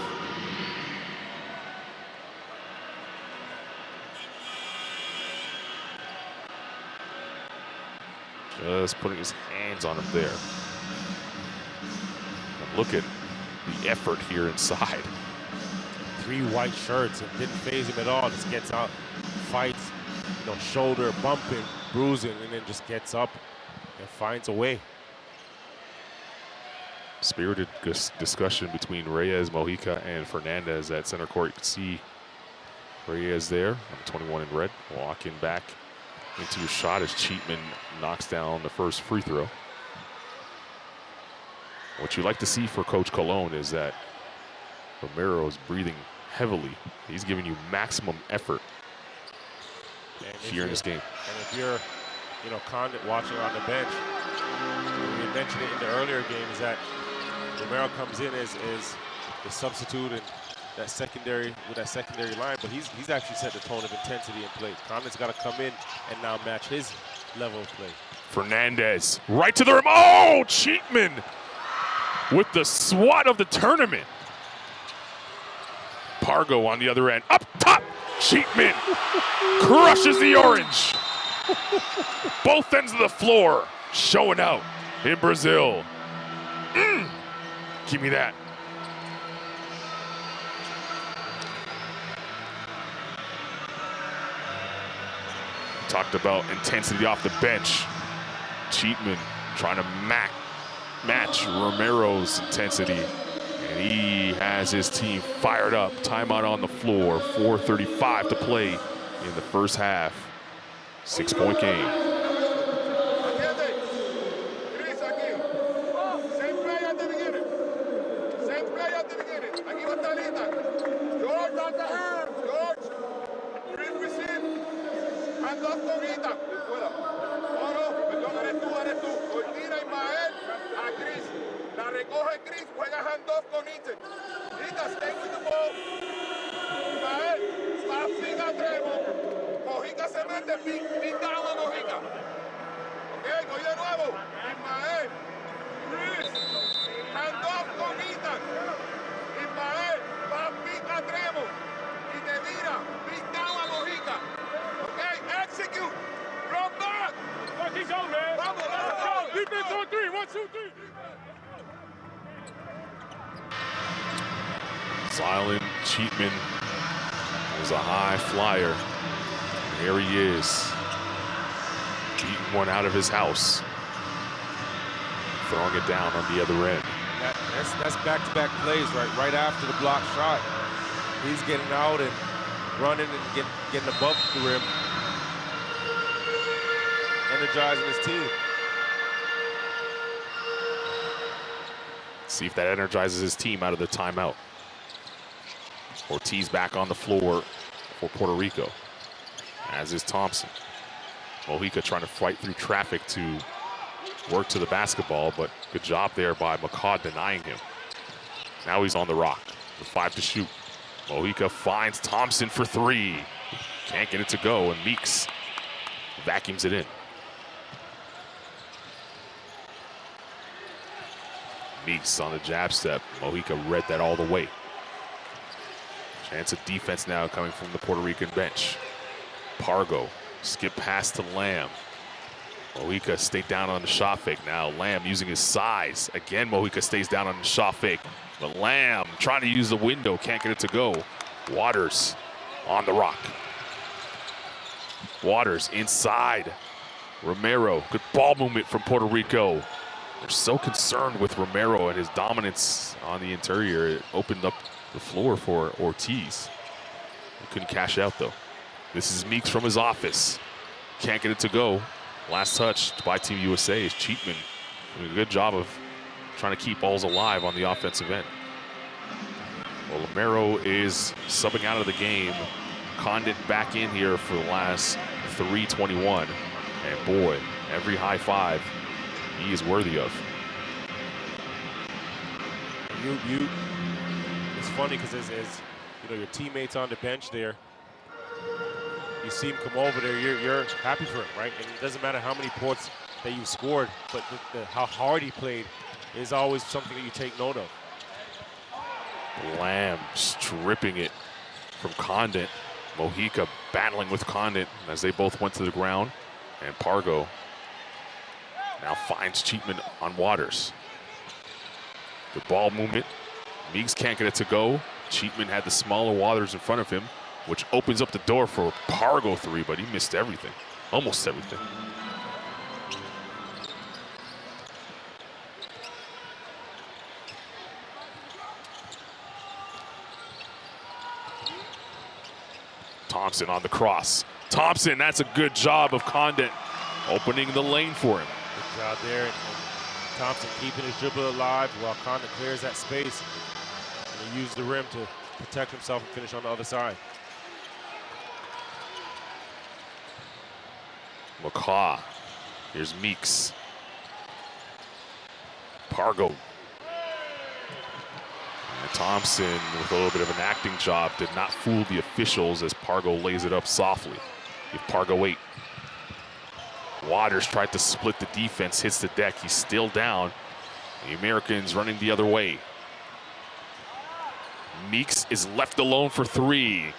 Just putting his hands on him there. And look at the effort here inside. 3 white shirts and didn't faze him at all. Just gets out, fights, shoulder bumping, bruising, and then just gets up and finds a way. Spirited discussion between Reyes, Mojica, and Fernandez at center court. You can see Reyes there on 21 in red, walking back into a shot as Cheatman knocks down the first free throw. What you like to see for Coach Colon is that Romero is breathing heavily. He's giving you maximum effort here in this game. And if you're, Condit watching on the bench, we mentioned it in the earlier games that Romero comes in as the substitute and that secondary line, but he's actually set the tone of intensity in play. Condit's got to come in and now match his level of play. Fernandez right to the rim. Oh, Cheatman with the swat of the tournament. Pargo on the other end. Up top, Cheatman crushes the orange. Both ends of the floor showing out in Brazil. Give me that. Talked about intensity off the bench. Cheatman trying to match Romero's intensity. And he has his team fired up. Timeout on the floor. 4:35 to play in the first half. 6-point game. Silent Cheatman is a high flyer. And here he is, beating one out of his house, throwing it down on the other end. That's back-to-back plays, right? Right after the block shot, he's getting out and running and getting above the rim, energizing his team. See if that energizes his team out of the timeout. Ortiz back on the floor for Puerto Rico, as is Thompson. Mojica trying to fight through traffic to work to the basketball, but good job there by McCaw denying him. Now he's on the rock with 5 to shoot. Mojica finds Thompson for 3. Can't get it to go, and Meeks vacuums it in. Meeks on the jab step. Mojica read that all the way. Chance of defense now coming from the Puerto Rican bench. Pargo, skip pass to Lamb. Mojica stayed down on the shot fake. Now Lamb using his size. Again, Mojica stays down on the shot fake. But Lamb trying to use the window, can't get it to go. Waters on the rock. Waters inside. Romero, good ball movement from Puerto Rico. They're so concerned with Romero and his dominance on the interior. It opened up the floor for Ortiz. He couldn't cash out though. This is Meeks from his office. Can't get it to go. Last touch by Team USA is Cheatman doing a good job of trying to keep balls alive on the offensive end. Well, Romero is subbing out of the game. Condit back in here for the last 3:21. And boy, every high five he is worthy of. It's funny because as you know, your teammates on the bench there, you see him come over there, you're happy for him, right? And it doesn't matter how many points that you scored, but how hard he played is always something that you take note of. Lamb stripping it from Condit. Mojica battling with Condit as they both went to the ground. And Pargo now finds Cheatman on Waters. Good ball movement. Meeks can't get it to go. Cheatman had the smaller Waters in front of him, which opens up the door for Pargo 3, but he missed everything, almost everything. Thompson on the cross. Thompson, that's a good job of Condit opening the lane for him. Good job there. And Thompson keeping his dribble alive while Condit clears that space. And he used the rim to protect himself and finish on the other side. McCaw. Here's Meeks. Pargo. And Thompson, with a little bit of an acting job, did not fool the officials as Pargo lays it up softly. Give Pargo 8. Waters tried to split the defense, hits the deck. He's still down. The Americans running the other way. Meeks is left alone for 3.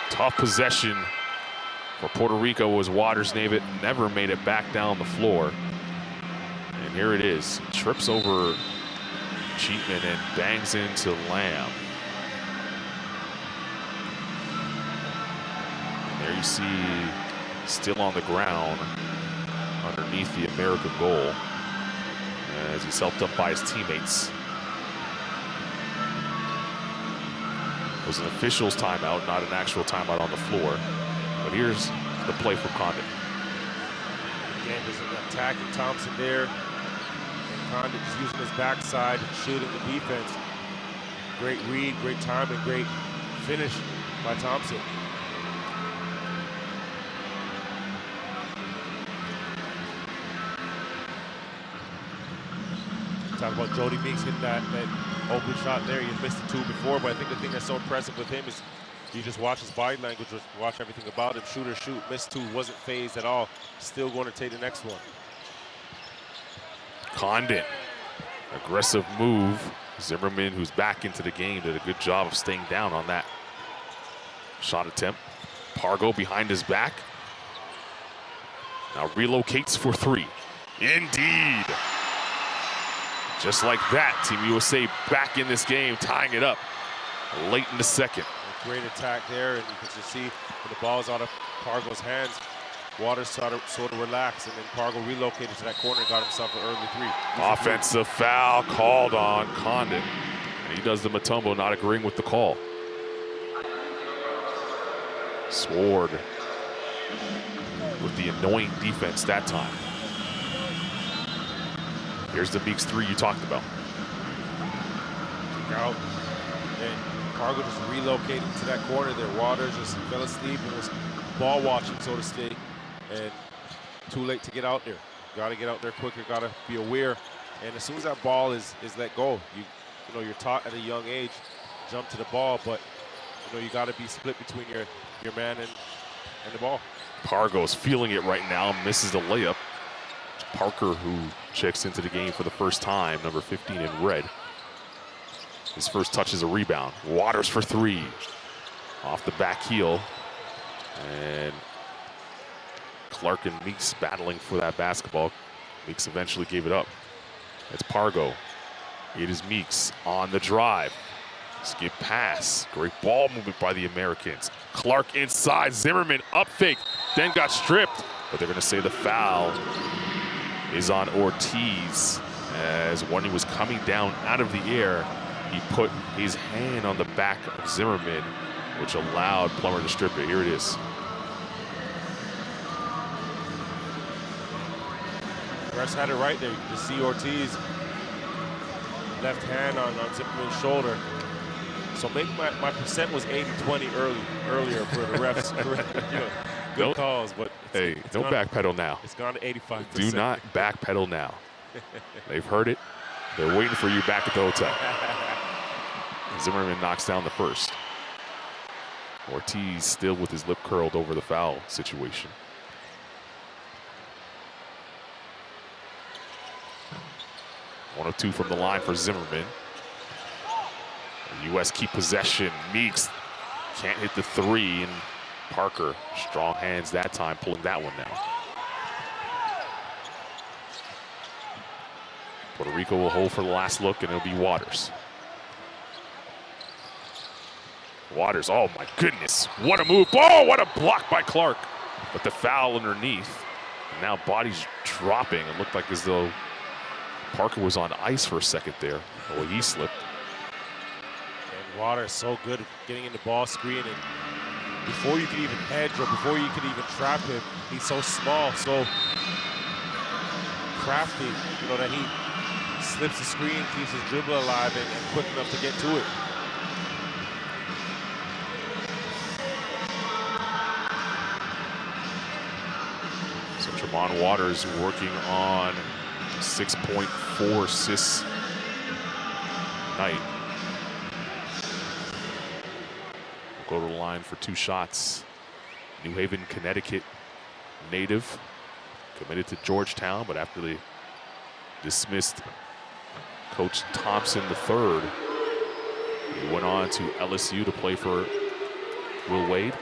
Tough possession for Puerto Rico as Waters never made it back down the floor. And here it is. Trips over Cheatman and bangs into Lamb. And there you see, still on the ground underneath the American goal as he's helped up by his teammates. It was an official's timeout, not an actual timeout on the floor. But here's the play from Condit. Again, there's an attacking Thompson there. And Condit just using his backside and shooting the defense. Great read, great time, and great finish by Thompson. Talk about Jody Meeks hitting that open shot there. He missed the 2 before, but I think the thing that's so impressive with him is you just watch his body language, watch everything about him. Shoot or shoot, missed 2, wasn't phased at all. Still going to take the next one. Condit, aggressive move. Zimmerman, who's back into the game, did a good job of staying down on that shot attempt. Pargo behind his back. Now relocates for 3. Indeed. Just like that, Team USA back in this game, tying it up late in the second. A great attack there, and you can just see when the ball's out of Pargo's hands, Waters sort of relaxed, and then Pargo relocated to that corner and got himself an early 3. Offensive foul called on Condit. And he does the Mutombo, not agreeing with the call. Sword with the annoying defense that time. Here's the Meeks three you talked about. Out. And Cargo just relocated to that corner there. Waters just fell asleep and was ball watching, so to speak. And too late to get out there. Got to get out there quicker, got to be aware. And as soon as that ball is let go, you know, you're taught at a young age, jump to the ball, but you know, you got to be split between your man and the ball. Pargo's feeling it right now, misses the layup. Parker, who checks into the game for the first time, number 15 in red. His first touch is a rebound. Waters for three. Off the back heel. And Clark and Meeks battling for that basketball. Meeks eventually gave it up. It's Pargo. It is Meeks on the drive. Skip pass. Great ball movement by the Americans. Clark inside. Zimmerman up fake. Then got stripped. But they're going to say the foul is on Ortiz. As when he was coming down out of the air, he put his hand on the back of Zimmerman, which allowed Plummer to strip it. Here it is. Refs had it right there. You can just see Ortiz left hand on Zimmerman's shoulder. So maybe my percent was 80-20 earlier for the refs. You know, good calls, but hey, don't backpedal now. It's gone to 85%. Do not backpedal now. They've heard it. They're waiting for you back at the hotel. Zimmerman knocks down the first. Ortiz still with his lip curled over the foul situation. One of two from the line for Zimmerman. The U.S. keep possession. Meeks can't hit the three, and Parker, strong hands that time, pulling that one down. Puerto Rico will hold for the last look, and it'll be Waters. Waters, oh my goodness, what a move. Oh, what a block by Clark. But the foul underneath. And now body's dropping. It looked like as though Parker was on ice for a second there. Oh, he slipped. And Waters so good at getting in the ball screen. And before you could even hedge or before you could even trap him, he's so small, so crafty, you know, that he slips the screen, keeps his dribble alive, and quick enough to get to it. So Tremont Waters working on 6.4 assists night. We'll go to the line for two shots. New Haven, Connecticut native, committed to Georgetown, but after they dismissed Coach Thompson III, he went on to LSU to play for Will Wade.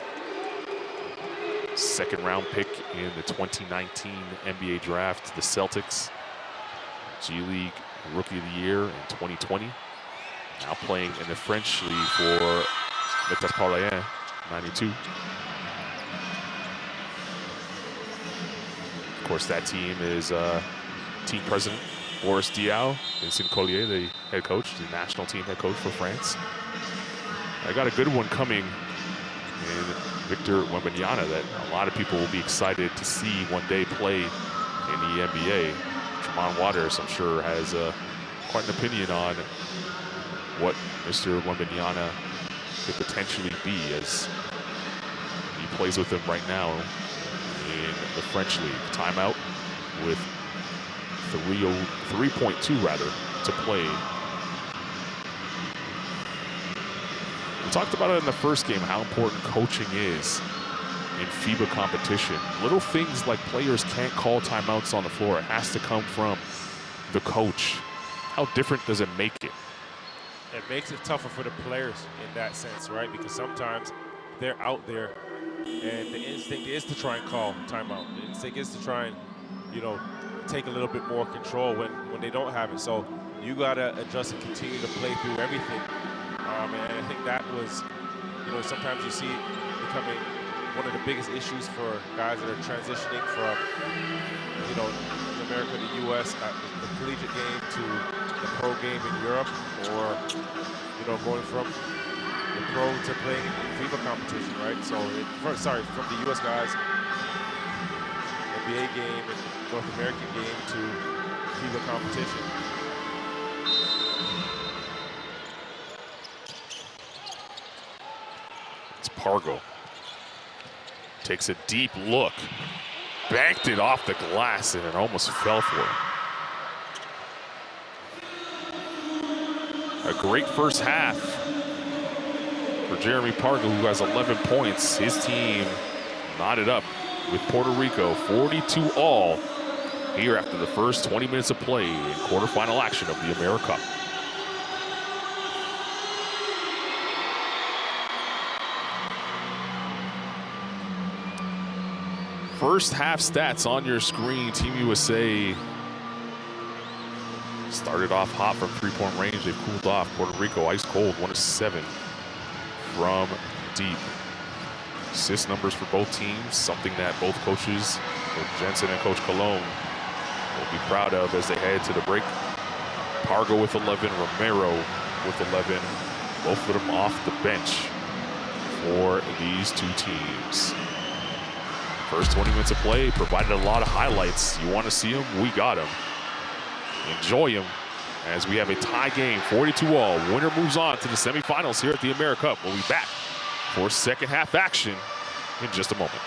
Second round pick in the 2019 NBA draft, the Celtics. G League Rookie of the Year in 2020. Now playing in the French League for Métropolitain 92. Of course, that team is team president Boris Diaw, Vincent Collier, the head coach, the national team head coach for France. I got a good one coming in Victor Wembanyama that a lot of people will be excited to see one day play in the NBA. Tremont Waters, I'm sure, has quite an opinion on what Mr. Wembanyama could potentially be as he plays with him right now in the French League. Timeout with 3.2 rather to play. We talked about it in the first game, how important coaching is in FIBA competition. Little things like players can't call timeouts on the floor. It has to come from the coach. How different does it make it? It makes it tougher for the players in that sense, right? Because sometimes they're out there and the instinct is to try and call timeout. The instinct is to try and, you know, take a little bit more control when they don't have it. So you got to adjust and continue to play through everything. And I think that was, you know, sometimes you see it becoming one of the biggest issues for guys that are transitioning from, you know, America to the U.S. at the collegiate game to the pro game in Europe, or, you know, going from pro to playing in FIBA competition, right? So, from the U.S. guys, NBA game and North American game to FIBA competition. It's Pargo. Takes a deep look. Banked it off the glass and it almost fell for him. A great first half for Jeremy Pargo, who has 11 points. His team knotted up with Puerto Rico 42-all here after the first 20 minutes of play in quarterfinal action of the AmeriCup. First half stats on your screen. Team USA started off hot from three-point range. They've cooled off. Puerto Rico ice cold, 1 of 7 from deep. Assist numbers for both teams, something that both coaches, Coach Jensen and Coach Colon, will be proud of as they head to the break. Pargo with 11, Romero with 11, both of them off the bench for these two teams. First 20 minutes of play provided a lot of highlights. You want to see them? We got them. Enjoy them as we have a tie game, 42-all. Winner moves on to the semifinals here at the AmeriCup. We'll be back for second half action in just a moment.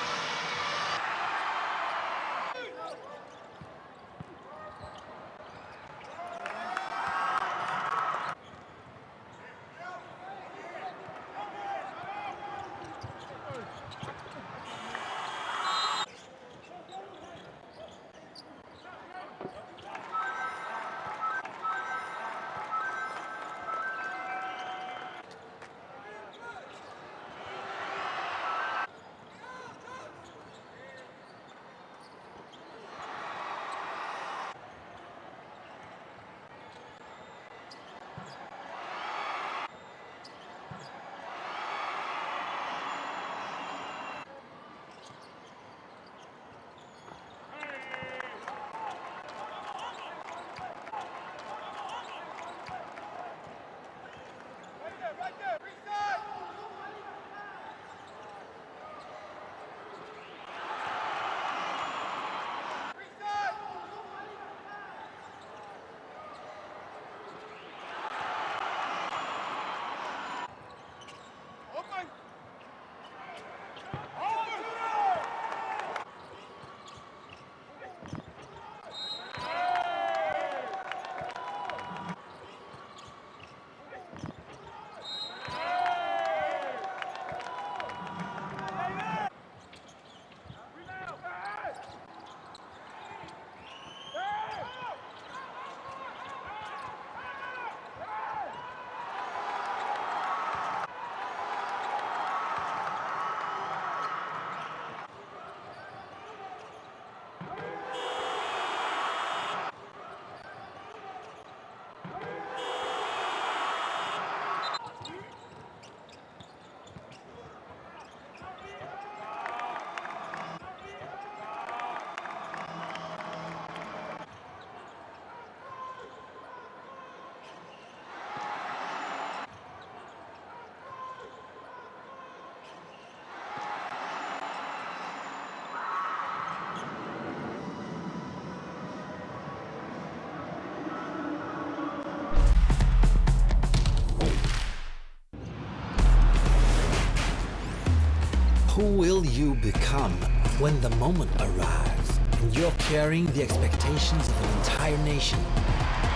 Who will you become when the moment arrives and you're carrying the expectations of an entire nation,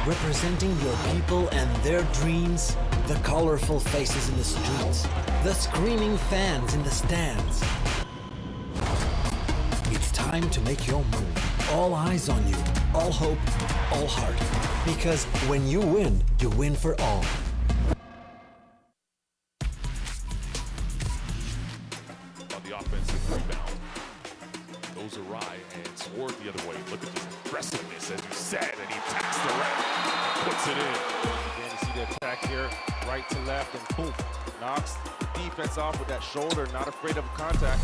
representing your people and their dreams, the colorful faces in the streets, the screaming fans in the stands? It's time to make your move. All eyes on you, all hope, all heart. Because when you win for all. Offensive rebound goes awry and toward the other way. Look at this aggressiveness, as you said, and he attacks the rim and puts it in. Again, you see the attack here, right to left, and boom, knocks the defense off with that shoulder, not afraid of contact.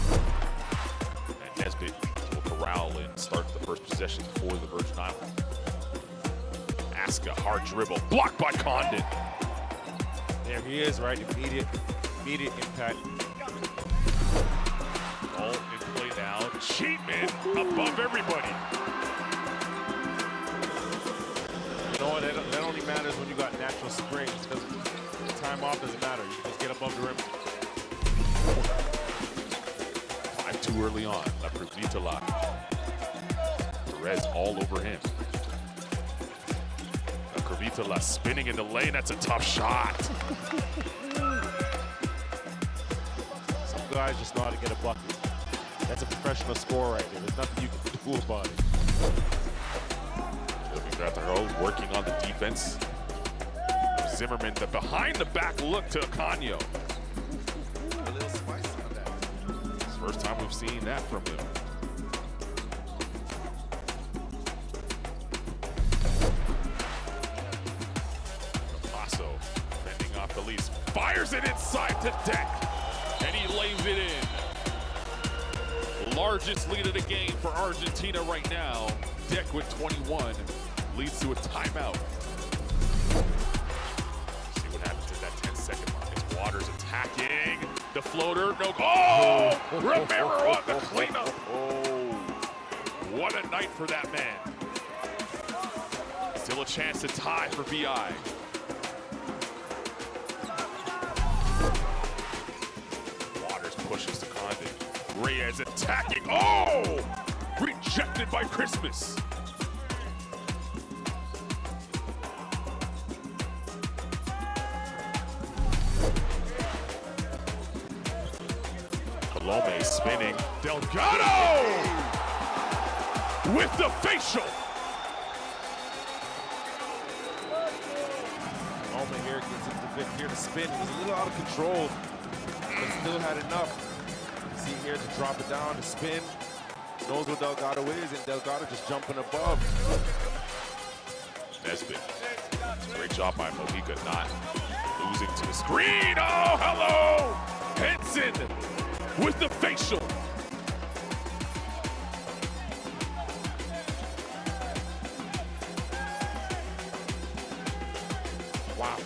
And Nesbitt will corral and start the first possession for the Virgin Islands. Aska, hard dribble, blocked by Condon. There he is, right? Immediate immediate impact. All in play now. Cheatman above everybody. You know what? That only matters when you got natural springs, because time off doesn't matter. You can just get above the rim. 5 too early on. La Previtala. Perez all over him. La Previtala spinning in the lane. That's a tough shot. Some guys just know how to get a bucket. That's a professional score right there. There's nothing you can do about it. Working on the defense. Zimmerman, the behind the back look to Canio. A little spice on that. It's the first time we've seen that from him. Paso fending off the lease. Fires it inside to Deck. And he lays it in. Largest lead of the game for Argentina right now. Deck with 21. Leads to a timeout. See what happens at that 10-second mark. As Waters attacking the floater. No. Oh! Romero on the cleanup. Oh! What a night for that man. Still a chance to tie for VI. Waters pushes to Condon. Reyes attacking. Oh! Rejected by Christmas. Lome spinning. Delgado with the facial. Lome here gets into here to spin. He's a little out of control, but still had enough. See here to drop it down, to spin. Knows what Delgado is, and Delgado just jumping above. Nesbitt. Great job by Mojica, not losing to the screen. Oh, hello! Henson with the facial. Wow.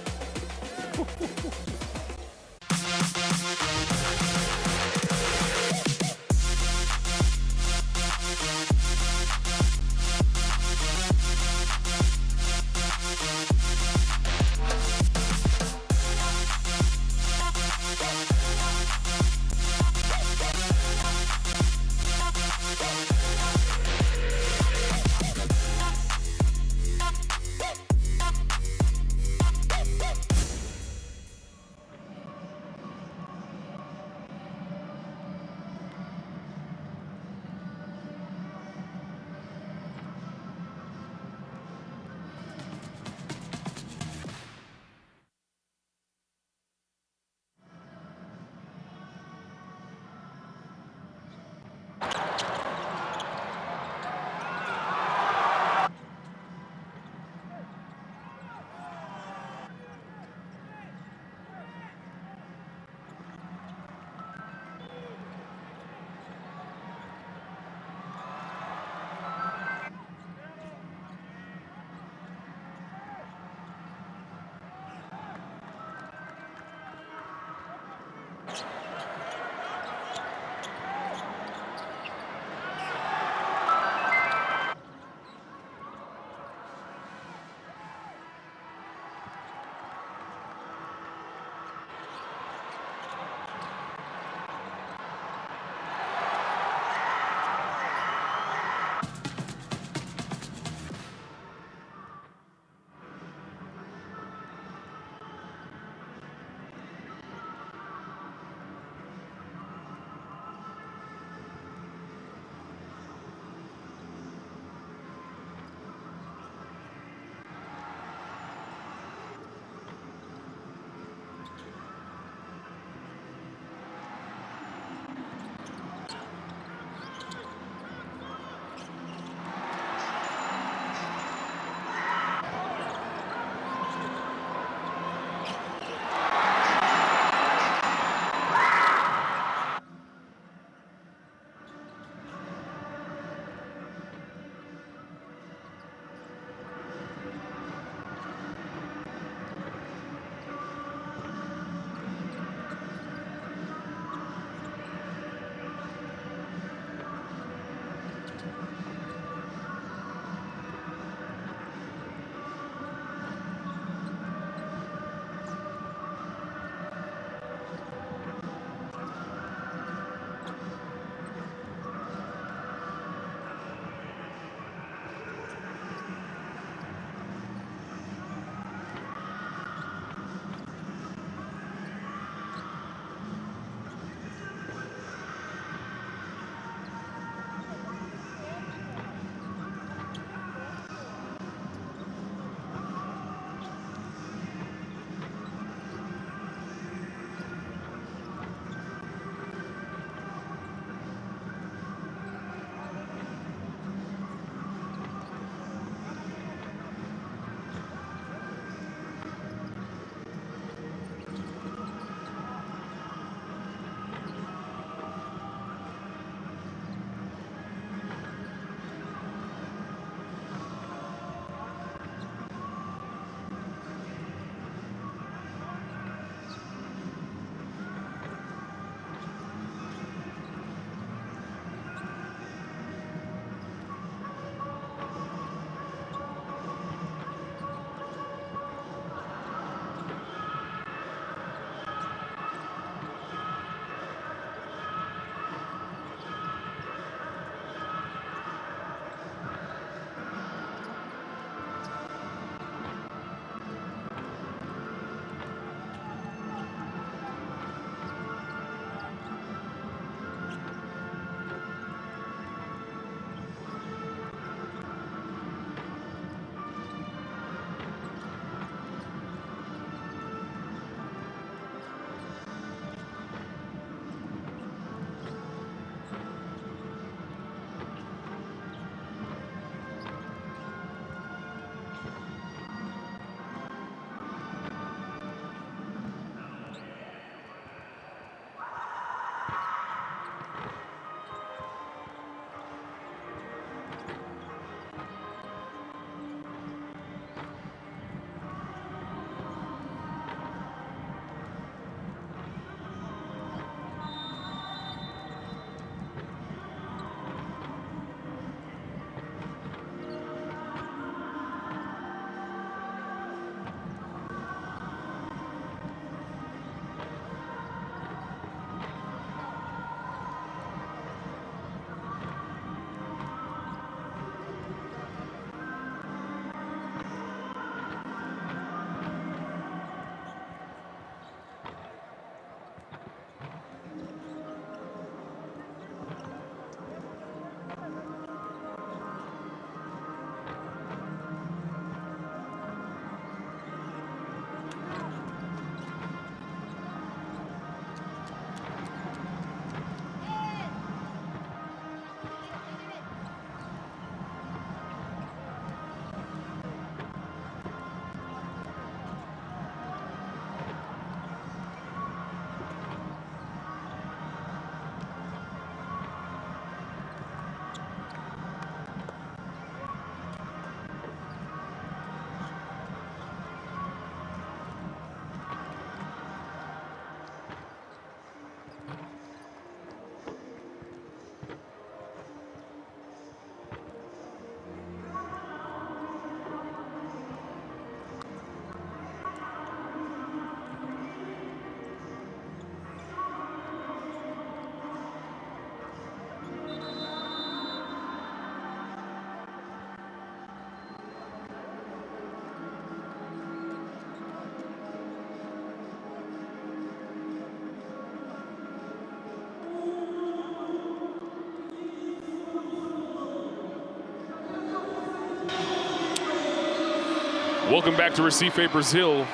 Welcome back to Recife, Brazil.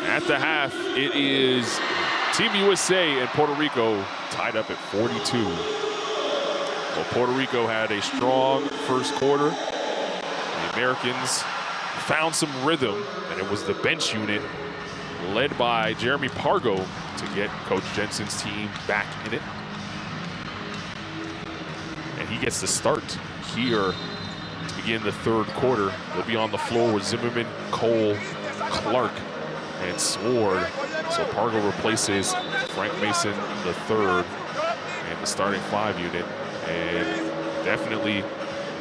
At the half, it is Team USA and Puerto Rico tied up at 42. Well, Puerto Rico had a strong first quarter. The Americans found some rhythm, and it was the bench unit led by Jeremy Pargo to get Coach Jensen's team back in it. And he gets the start here to begin the third quarter. They'll be on the floor with Zimmerman, Cole, Clark, and Sword. So Pargo replaces Frank Mason the third and the starting 5 unit. And definitely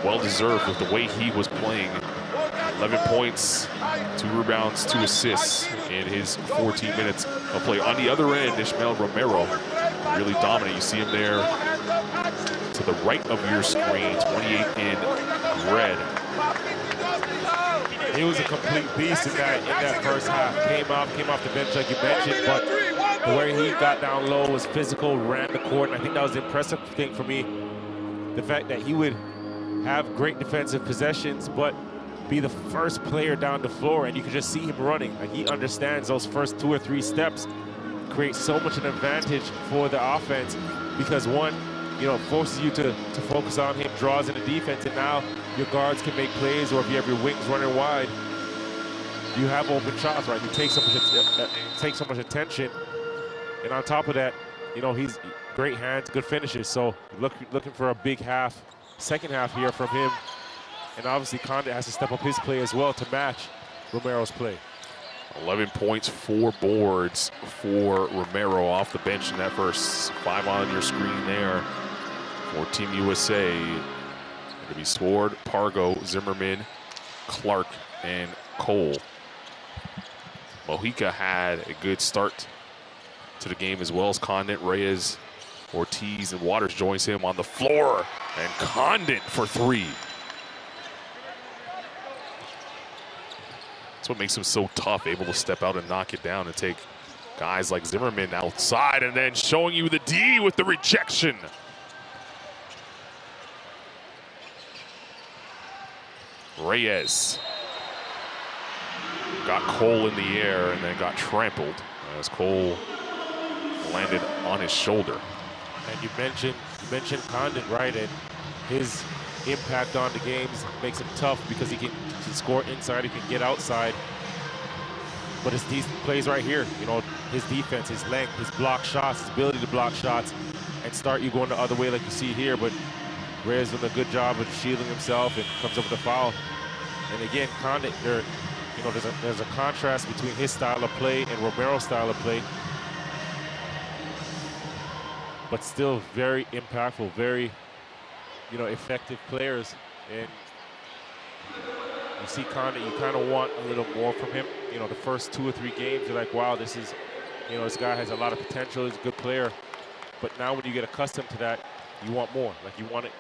well-deserved with the way he was playing. 11 points, 2 rebounds, 2 assists in his 14 minutes of play. On the other end, Ishmael Romero really dominant. You see him there to the right of your screen, 28 in red. He was a complete beast in that first half. Came off the bench like you mentioned, but the way he got down low was physical, ran the court, and I think that was the impressive thing for me. The fact that he would have great defensive possessions, but be the first player down the floor, and you can just see him running. Like, he understands those first 2 or 3 steps create so much an advantage for the offense, because one, you know, forces you to focus on him, draws in the defense, and now your guards can make plays, or if you have your wings running wide, you have open shots, right? You take so much attention, and on top of that, you know, he's great hands, good finishes. So looking for a big second half here from him, and obviously Condit has to step up his play as well to match Romero's play. 11 points, 4 boards for Romero off the bench in that first 5 on your screen there for Team USA. It'll be Sword, Pargo, Zimmerman, Clark, and Cole. Mojica had a good start to the game as well as Condit, Reyes, Ortiz, and Waters joins him on the floor, and Condit for 3. That's what makes him so tough, able to step out and knock it down and take guys like Zimmerman outside, and then showing you the D with the rejection. Reyes got Cole in the air and then got trampled as Cole landed on his shoulder. And you mentioned Condit, right? And his impact on the games makes him tough because he can score inside, he can get outside. But it's these plays right here, you know, his defense, his length, his block shots, his ability to block shots and start you going the other way like you see here. But Reyes doing a good job of shielding himself and comes up with a foul. And again, Condit, you know, there's a contrast between his style of play and Romero's style of play. But still very impactful, very, you know, effective players. And you see Condit, you kind of want a little more from him. You know, the first 2 or 3 games, you're like, wow, this is, you know, this guy has a lot of potential, he's a good player. But now when you get accustomed to that, you want more. Like, you want it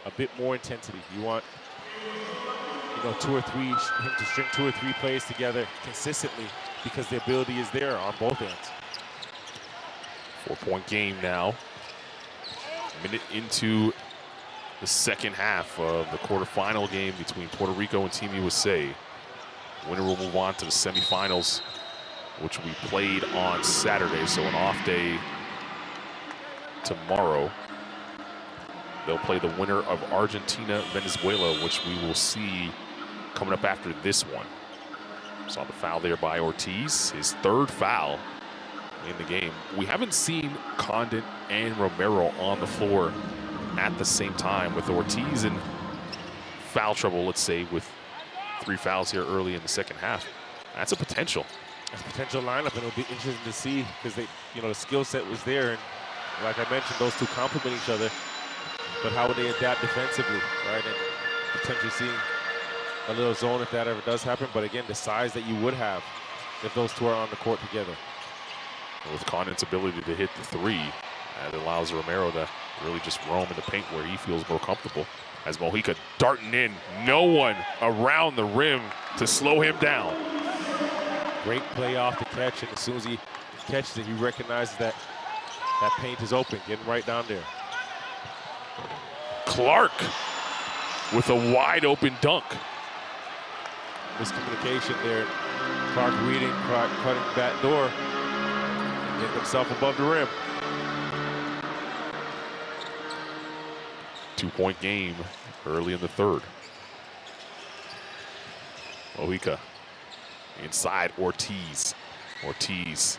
a bit more intensity. You want, you know, him to string 2 or 3 plays together consistently because the ability is there on both ends. 4-point game now. A minute into the second half of the quarterfinal game between Puerto Rico and Team USA. Winner will move on to the semifinals, which will be played on Saturday, so an off day tomorrow. They'll play the winner of Argentina-Venezuela, which we will see coming up after this one. Saw the foul there by Ortiz, his 3rd foul in the game. We haven't seen Condit and Romero on the floor at the same time, with Ortiz in foul trouble, let's say, with 3 fouls here early in the second half. That's a potential. That's a potential lineup, and it'll be interesting to see because they, you know, the skill set was there, and like I mentioned, those two complement each other. But how would they adapt defensively, right? And potentially seeing a little zone if that ever does happen. But again, the size that you would have if those two are on the court together. With Condit's ability to hit the 3, it allows Romero to really just roam in the paint where he feels more comfortable. As Mojica darting in, no one around the rim to slow him down. Great play off the catch, and as soon as he catches it, he recognizes that that paint is open, getting right down there. Clark with a wide open dunk. miscommunication there. Clark reading, Clark cutting back door, and getting himself above the rim. 2-point game early in the third. Mojica inside Ortiz. Ortiz,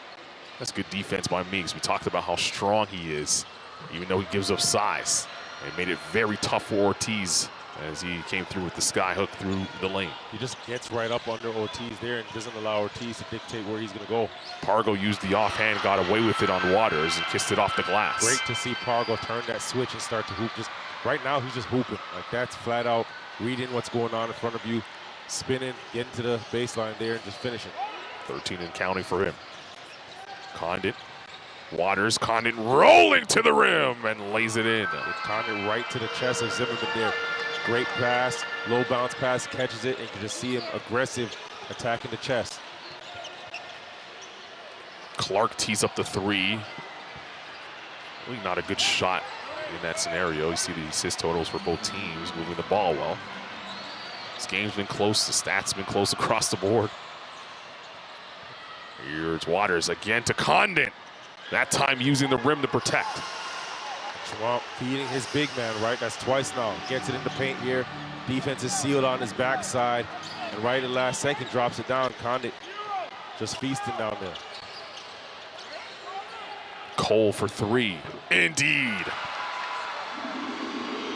that's good defense by Meeks. We talked about how strong he is, even though he gives up size. It made it very tough for Ortiz as he came through with the sky hook through the lane. He just gets right up under Ortiz there and doesn't allow Ortiz to dictate where he's going to go. Pargo used the offhand, got away with it on Waters and kissed it off the glass. Great to see Pargo turn that switch and start to hoop. Just right now, he's just hooping. Like, that's flat out reading what's going on in front of you, spinning, getting to the baseline there, and just finishing. 13 and counting for him. Condit, Waters, Condit rolling to the rim and lays it in. With Condit right to the chest of Zimmerman there. Great pass, low bounce pass, catches it, and you can just see him aggressive, attacking the chest. Clark tees up the three. Really not a good shot in that scenario. You see the assist totals for both teams moving the ball well. This game's been close, the stats have been close across the board. Here's Waters again to Condit. That time using the rim to protect. Schwamp feeding his big man, right? That's twice now. Gets it in the paint here. Defense is sealed on his backside. And right at the last second, drops it down. Condit just feasting down there. Cole for three. Indeed.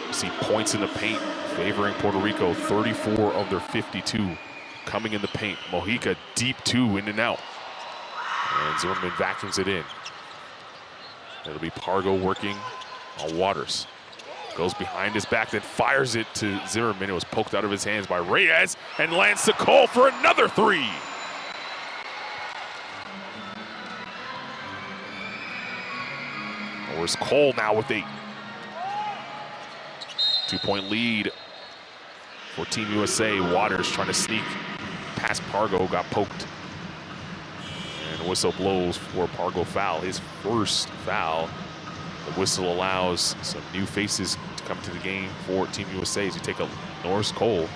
You see points in the paint favoring Puerto Rico. 34 of their 52 coming in the paint. Mojica deep two, in and out. And Zimmerman vacuums it in. It'll be Pargo working on Waters. Goes behind his back, then fires it to Zimmerman. It was poked out of his hands by Reyes and lands to Cole for another three. Where's Cole now with 8? 2-point lead for Team USA. Waters trying to sneak past Pargo, got poked. And the whistle blows for Pargo foul, his first foul. The whistle allows some new faces to come to the game for Team USA as you take a Norris Cole,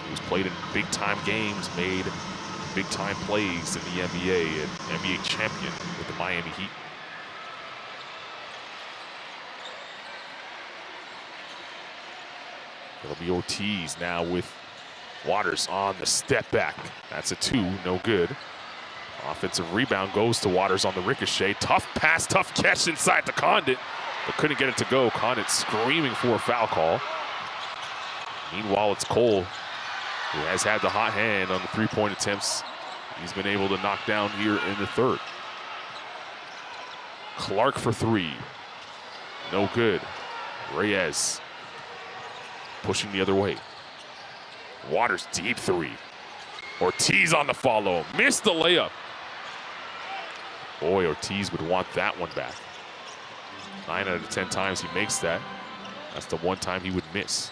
who's played in big-time games, made big-time plays in the NBA, and NBA champion with the Miami Heat. It'll be Ortiz now with Waters on the step back. That's a 2, no good. Offensive rebound goes to Waters on the ricochet. Tough pass, tough catch inside to Condit, but couldn't get it to go. Condit screaming for a foul call. Meanwhile, it's Cole, who has had the hot hand on the three-point attempts he's been able to knock down here in the third. Clark for 3, no good. Reyes pushing the other way. Waters deep 3. Ortiz on the follow, missed the layup. Boy, Ortiz would want that one back. 9 out of 10 times he makes that. That's the one time he would miss.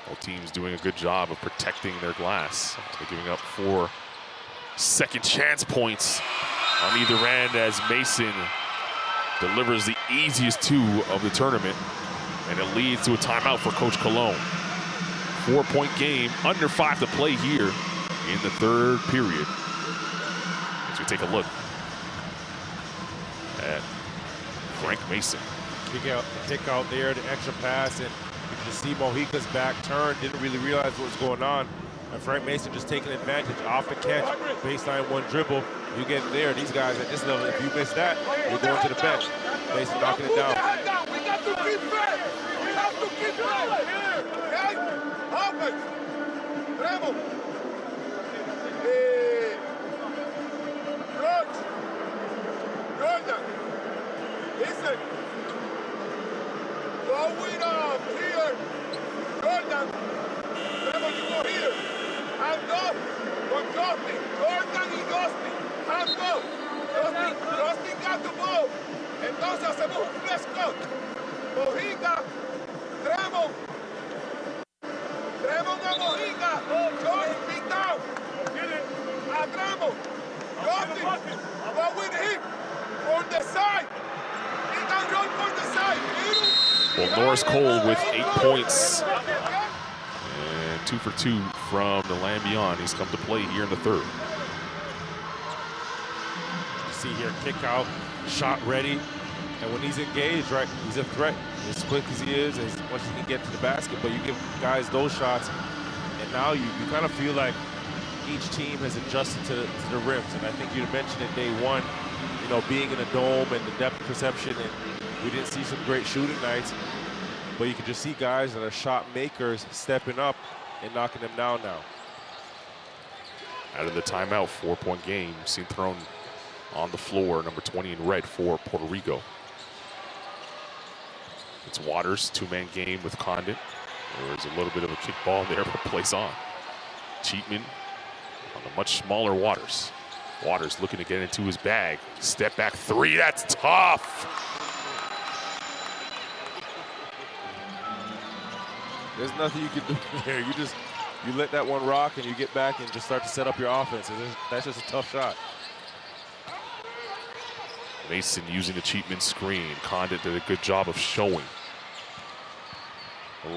Both teams doing a good job of protecting their glass. They're giving up 4 second chance points on either end as Mason delivers the easiest 2 of the tournament, and it leads to a timeout for Coach Colon. 4-point game, under 5 to play here in the third period. As we take a look at Frank Mason. Kick out there, the extra pass, and you can see Mojica's back turn, didn't really realize what was going on. And Frank Mason just taking advantage off the catch, baseline 1 dribble. You get there, these guys at this level, if you miss that, you're going to the bench. Mason knocking it down. We got to keep fair. We have to keep fair. Okay? Offense. Trevor. George. Jordan. Listen. Going up here. Jordan. Trevor, you go here. Hand up. Con Justin. Jordan y Justin. Hand up. Justin got the ball. Entonces hacemos un flash cut. Mojica, Tremont a Mojica. George, beat down. A Tremont. Justin, go with him. On the side. He can run for the side. Well, Norris Cole with 8 points 2 for 2 from the land beyond. He's come to play here in the third. You see here, kick out, shot ready. And when he's engaged, right, he's a threat. As quick as he is, as much as he can get to the basket, but you give guys those shots, and now you kind of feel like each team has adjusted to the rims. And I think you mentioned it day one, you know, being in a dome and the depth perception, and we didn't see some great shooting nights, but you can just see guys that are shot makers stepping up and knocking them down now. Out of the timeout, 4-point game. Seen thrown on the floor, number 20 in red for Puerto Rico. It's Waters, 2-man game with Condon. There's a little bit of a kick ball there, but plays on. Cheatman on the much smaller Waters. Waters looking to get into his bag. Step back three, that's tough. There's nothing you can do there. You let that one rock and you get back and just start to set up your offense. That's just a tough shot. Mason using the Cheatman screen. Condit did a good job of showing.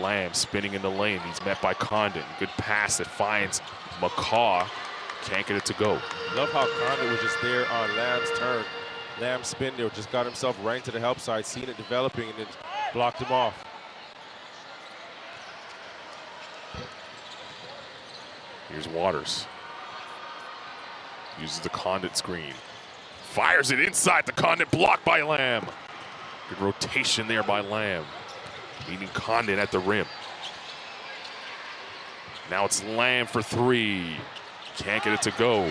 Lamb spinning in the lane. He's met by Condit. Good pass that finds McCaw. Can't get it to go. Love how Condit was just there on Lamb's turn. Lamb spin there, just got himself right to the help side, seen it developing, and then blocked him off. Here's Waters. Uses the Condit screen. Fires it inside the Condit, blocked by Lamb. Good rotation there by Lamb. Meeting Condit at the rim. Now it's Lamb for three. Can't get it to go.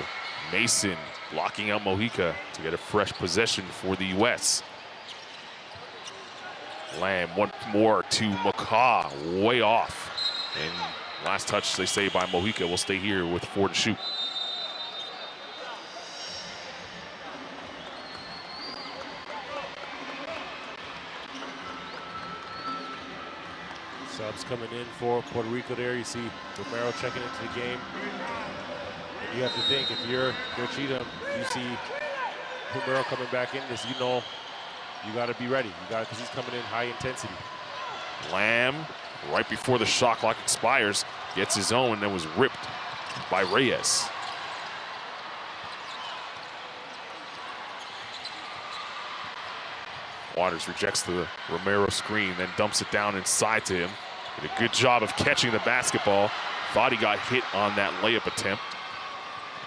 Mason blocking out Mojica to get a fresh possession for the U.S. Lamb one more to McCaw, way off. And last touch, they say, by Mojica will stay here with 4 to shoot. Subs coming in for Puerto Rico there. You see Romero checking into the game. And you have to think, if you're Cheatham, you see Romero coming back in this, you know you got to be ready. You got, because he's coming in high intensity. Lamb, right before the shot clock expires, gets his own and then was ripped by Reyes. Waters rejects the Romero screen, then dumps it down inside to him. Did a good job of catching the basketball. Thought he got hit on that layup attempt.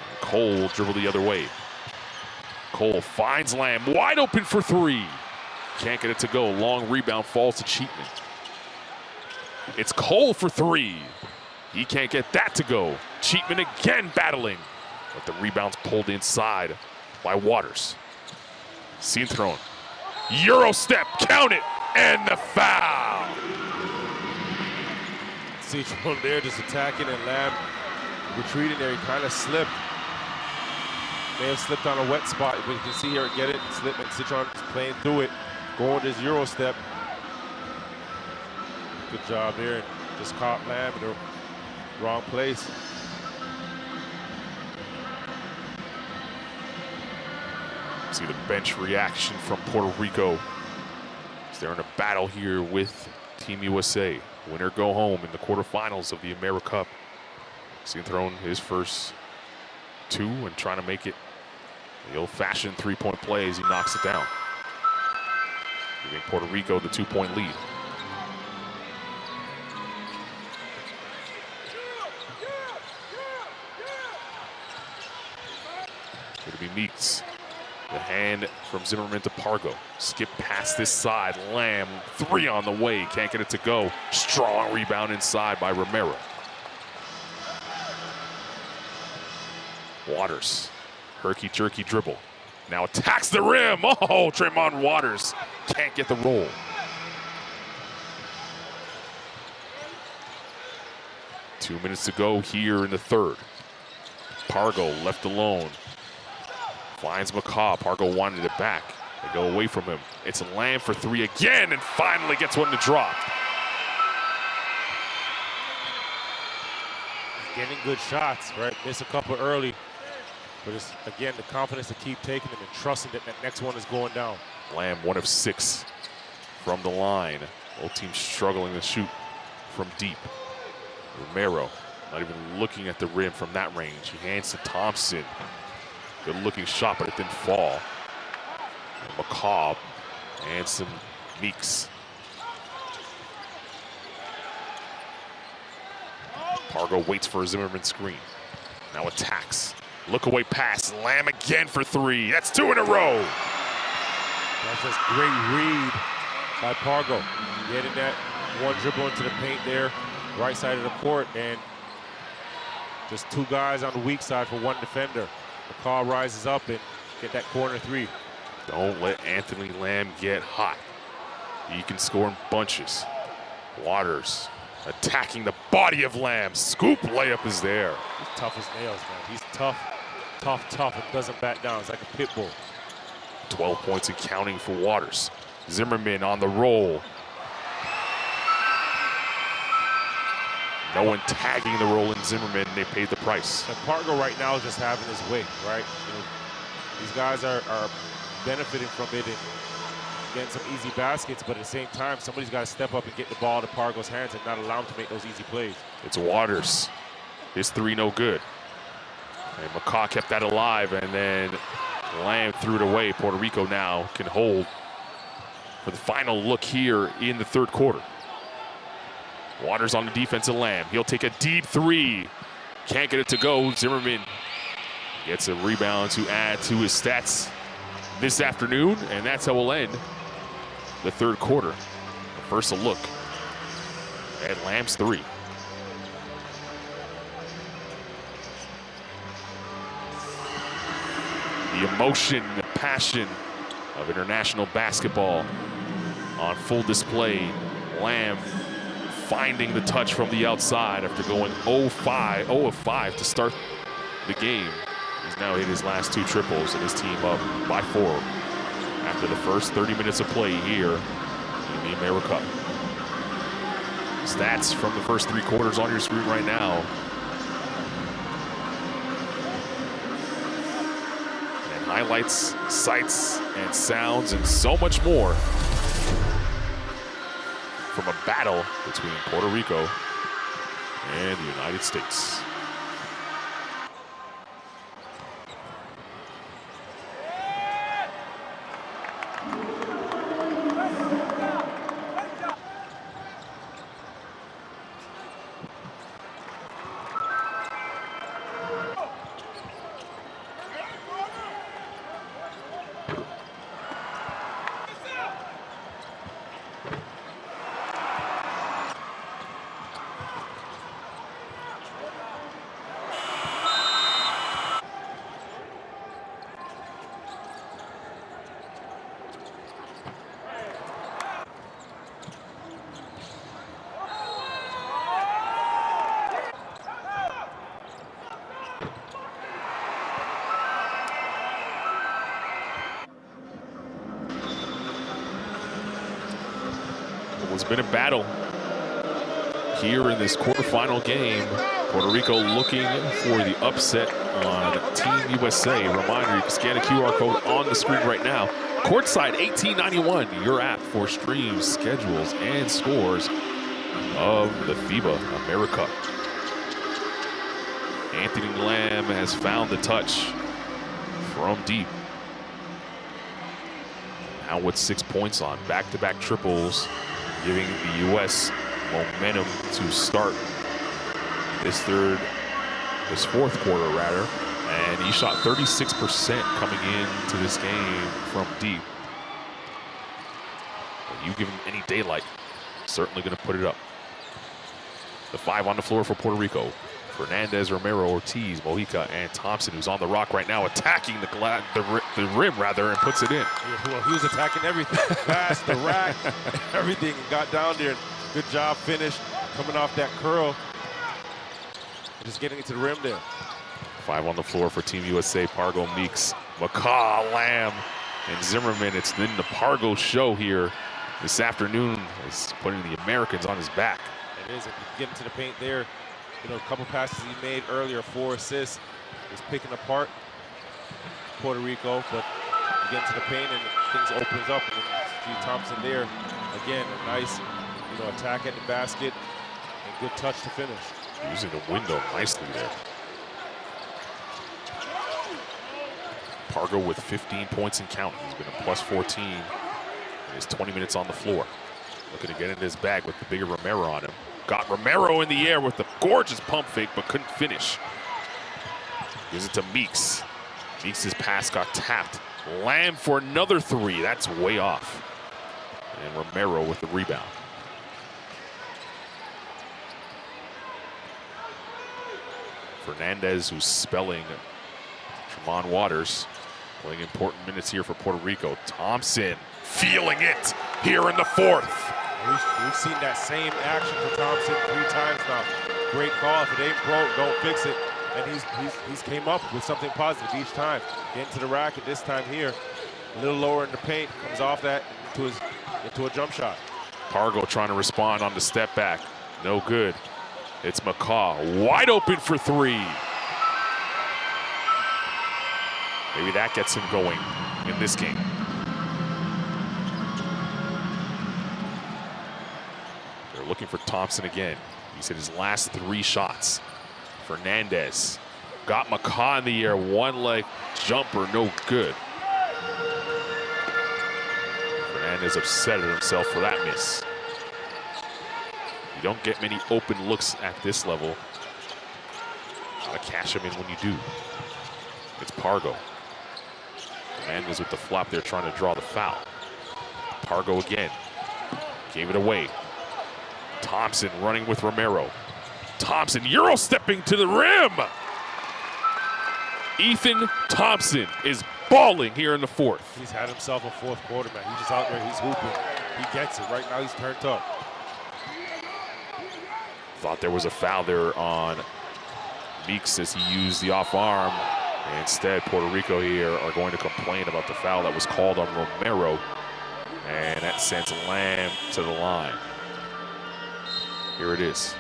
And Cole will dribble the other way. Cole finds Lamb, wide open for three. Can't get it to go. Long rebound falls to Cheatman. It's Cole for three. He can't get that to go. Cheatman again battling, but the rebound's pulled inside by Waters. Scene thrown. Euro step, count it, and the foul. Citron there just attacking, and Lamb retreating there. He kind of slipped. May have slipped on a wet spot, but you can see here, get it, slip, and Citron is playing through it, going this Euro step. Good job there. Just caught Lamb in the wrong place. See the bench reaction from Puerto Rico. They're in a battle here with Team USA. Winner go home in the quarterfinals of the AmeriCup. See thrown his first 2 and trying to make it the old-fashioned 3-point play as he knocks it down, giving Puerto Rico the 2-point lead. It'll be Meeks. The hand from Zimmerman to Pargo. Skip past this side. Lamb, 3 on the way. Can't get it to go. Strong rebound inside by Romero. Waters, herky-jerky dribble. Now attacks the rim. Oh, Tremont Waters can't get the roll. Two minutes to go here in the third. Pargo left alone. Finds McCaw. Pargo wanted it back. They go away from him. It's Lamb for 3 again, and finally gets one to drop. Getting good shots, right? Miss a couple early, but it's, again, the confidence to keep taking them and trusting that that next one is going down. Lamb 1 of 6 from the line. Both teams struggling to shoot from deep. Romero not even looking at the rim from that range. He hands to Thompson. Good looking shot, but it didn't fall. And McCaw and some Meeks. Pargo waits for a Zimmerman screen. Now attacks. Look away pass. Lamb again for three. That's 2 in a row. That's just great read by Pargo. Getting that one dribble into the paint there, right side of the court, and just 2 guys on the weak side for 1 defender. McCaw rises up and get that corner 3. Don't let Anthony Lamb get hot. He can score in bunches. Waters attacking the body of Lamb. Scoop layup is there. He's tough as nails, man. He's tough, and doesn't back down. It's like a pit bull. 12 points and counting for Waters. Zimmerman on the roll. No one tagging the roll in Zimmerman, and they paid the price. And Pargo right now is just having his way, right? You know, these guys are benefiting from it and getting some easy baskets, but at the same time, somebody's got to step up and get the ball to Pargo's hands and not allow him to make those easy plays. It's Waters. His 3 no good. And McCaw kept that alive, and then Lamb threw it away. Puerto Rico now can hold for the final look here in the 3rd quarter. Waters on the defensive Lamb. He'll take a deep 3. Can't get it to go. Zimmerman gets a rebound to add to his stats this afternoon, and that's how we'll end the 3rd quarter. First a look at Lamb's 3. The emotion, the passion of international basketball on full display. Lamb finding the touch from the outside after going 0 of 5 to start the game. He's now hit his last 2 triples and his team up by 4 after the first 30 minutes of play here in the AmeriCup. Stats from the first 3 quarters on your screen right now. And highlights, sights, and sounds, and so much more from a battle between Puerto Rico and the United States. It's been a battle here in this quarterfinal game. Puerto Rico looking for the upset on Team USA. Reminder, you can scan a QR code on the screen right now. Courtside 1891, your app for streams, schedules, and scores of the FIBA AmeriCup. Anthony Lamb has found the touch from deep. Now with 6 points on back-to-back triples, giving the U.S. momentum to start this 4th quarter rather. And he shot 36% coming into this game from deep. But you give him any daylight, certainly going to put it up. The 5 on the floor for Puerto Rico. Fernandez, Romero, Ortiz, Mojica, and Thompson, who's on the rock right now, attacking the rim rather, and puts it in. Yeah, well, he was attacking everything. Pass, the rack, everything, and got down there. Good job, finish, coming off that curl. Just getting it to the rim there. 5 on the floor for Team USA. Pargo, Meeks, McCaw, Lamb, and Zimmerman. It's then the Pargo show here this afternoon. He's putting the Americans on his back. It is, and getting to the paint there. You know, a couple passes he made earlier, 4 assists. He's picking apart Puerto Rico, but you get into the paint and things opens up. And Steve Thompson there, again, a nice, attack at the basket and good touch to finish. Using the window nicely there. Pargo with 15 points and counting. He's been a plus 14 in his 20 minutes on the floor. Looking to get into his bag with the bigger Romero on him. Got Romero in the air with the gorgeous pump fake, but couldn't finish. Gives it to Meeks. Meeks' pass got tapped. Lamb for another three. That's way off. And Romero with the rebound. Fernandez, who's spelling Tremont Waters, playing important minutes here for Puerto Rico. Thompson feeling it here in the fourth. We've seen that same action for Thompson 3 times now. Great call. If it ain't broke, don't fix it. And he's came up with something positive each time. Getting to the rack, and this time here, a little lower in the paint, comes off that into a jump shot. Pargo trying to respond on the step back. No good. It's McCaw, wide open for 3. Maybe that gets him going in this game. They're looking for Thompson again. He's hit his last 3 shots. Fernandez got McCaw in the air, one leg jumper, no good. Fernandez upset at himself for that miss. You don't get many open looks at this level. Gotta cash them in when you do. It's Pargo. Fernandez with the flop there trying to draw the foul. Pargo again. Gave it away. Thompson running with Romero. Thompson Euro stepping to the rim. Ethan Thompson is balling here in the fourth. He's had himself a fourth quarter, man. He's just out there, he's hooping. He gets it. Right now he's turned up. Thought there was a foul there on Meeks as he used the off arm. Instead, Puerto Rico here are going to complain about the foul that was called on Romero. And that sends Lamb to the line. Here it is.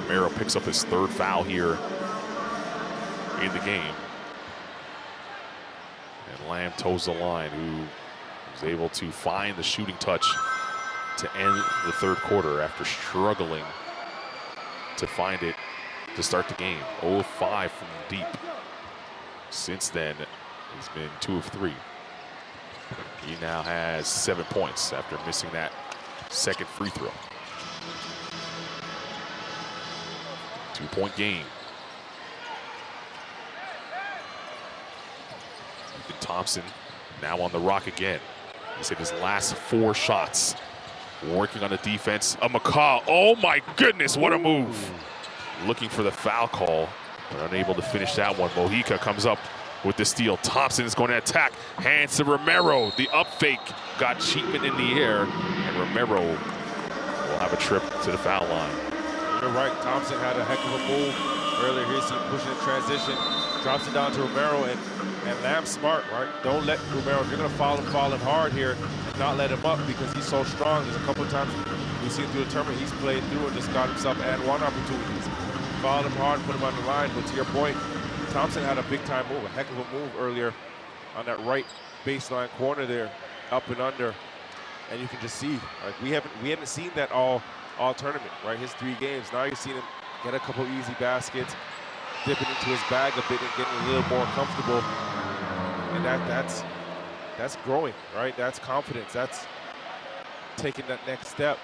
Romero picks up his 3rd foul here in the game. And Lamb toes the line, who was able to find the shooting touch to end the 3rd quarter after struggling to find it to start the game. 0 of 5 from deep. Since then, he's been 2 of 3. He now has 7 points after missing that 2nd free throw. 2-point game. Ethan Thompson now on the rock again. He's hit his last 4 shots. Working on the defense. A McCaw. Oh my goodness, what a move. Looking for the foul call, but unable to finish that one. Mojica comes up with the steal. Thompson is going to attack. Hands to Romero. The up fake got Cheatman in the air, and Romero will have a trip to the foul line. You're right. Thompson had a heck of a move earlier here. See him pushing in transition. Drops it down to Romero, and Lamb's smart, right? Don't let Romero, if you're going to foul him hard here, and not let him up because he's so strong. There's a couple of times we've seen through the tournament he's played through and just got himself and 1 opportunities. Fouled him hard, put him on the line. But to your point, Thompson had a big-time move, a heck of a move earlier on that right baseline corner there, up and under. And you can just see, like we haven't seen that all tournament, right? His 3 games. Now you're seeing him get a couple easy baskets, dipping into his bag a bit and getting a little more comfortable. And that's growing, right? That's confidence. That's taking that next step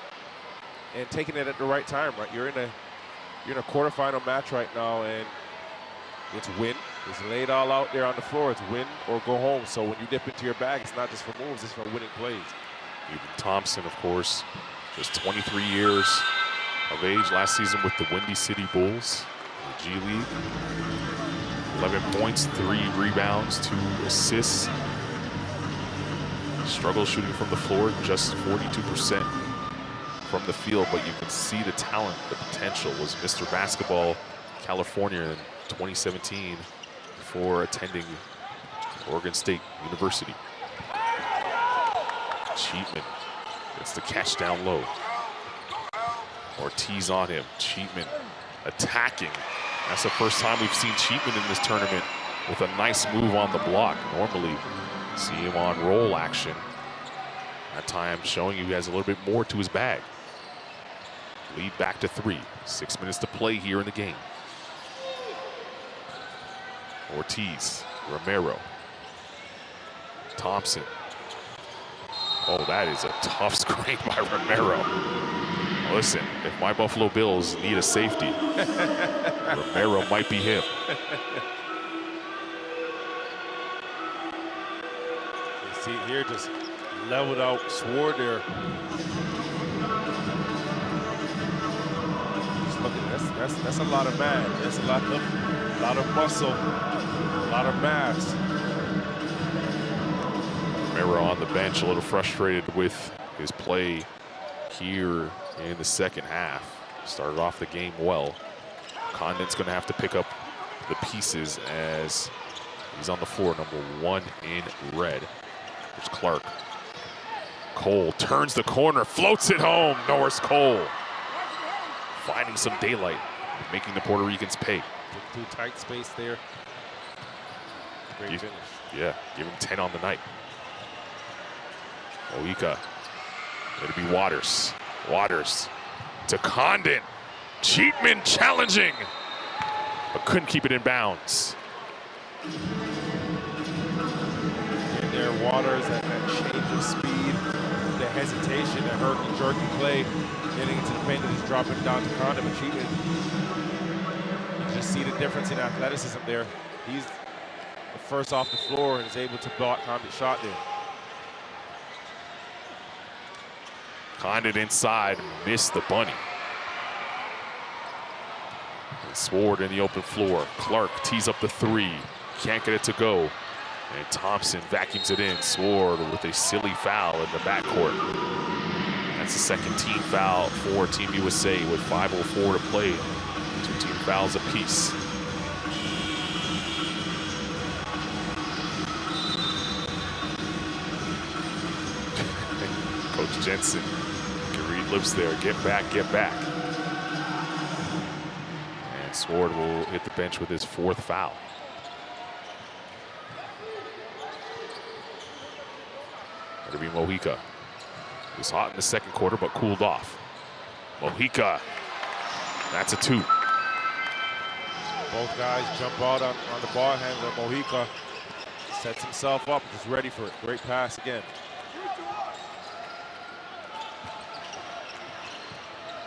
and taking it at the right time, right? You're in a quarterfinal match right now, and it's win. It's laid all out there on the floor. It's win or go home. So when you dip into your bag, it's not just for moves, it's for winning plays. Even Thompson, of course, just 23 years of age. Last season with the Windy City Bulls, the G League. 11 points, 3 rebounds, 2 assists. Struggles shooting from the floor, just 42% from the field, but you can see the talent, the potential. Was Mr. Basketball California in 2017 before attending Oregon State University. Cheatman gets the catch down low. Ortiz on him. Cheatman attacking. That's the first time we've seen Cheatman in this tournament with a nice move on the block. Normally, see him on roll action. That time showing you he has a little bit more to his bag. Lead back to 3. 6 minutes to play here in the game. Ortiz, Romero, Thompson. Oh, that is a tough screen by Romero. Listen, if my Buffalo Bills need a safety, Romero might be him. You see here, just leveled out Sword there. Just looking, that's a lot of man. That's a lot of muscle, a lot of mass. Romero on the bench, a little frustrated with his play here in the second half. Started off the game well. Condon's going to have to pick up the pieces as he's on the floor, number 1 in red. There's Clark. Cole turns the corner, floats it home. Norris Cole finding some daylight, making the Puerto Ricans pay. Too tight space there. Great finish. Yeah, give him 10 on the night. Mojica. It'll be Waters. Waters to Condon. Cheatman challenging, but couldn't keep it in bounds. And there, Waters, that change of speed, the hesitation, the herky-jerky play, getting into the paint and just dropping down to Condon, but Cheatman, you just see the difference in athleticism there. He's the first off the floor and is able to block Condon's shot there. Condon inside, missed the bunny. And Sword in the open floor. Clark tees up the 3, can't get it to go. And Thompson vacuums it in. Sword with a silly foul in the backcourt. That's the second team foul for Team USA with 5:04 to play. 2 team fouls apiece. Coach Jensen can read lips there. Get back, get back. And Sword will hit the bench with his 4th foul. That'll be Mojica. He was hot in the second quarter, but cooled off. Mojica, that's a 2. Both guys jump out on the ball handler. Mojica sets himself up, just ready for it. Great pass again.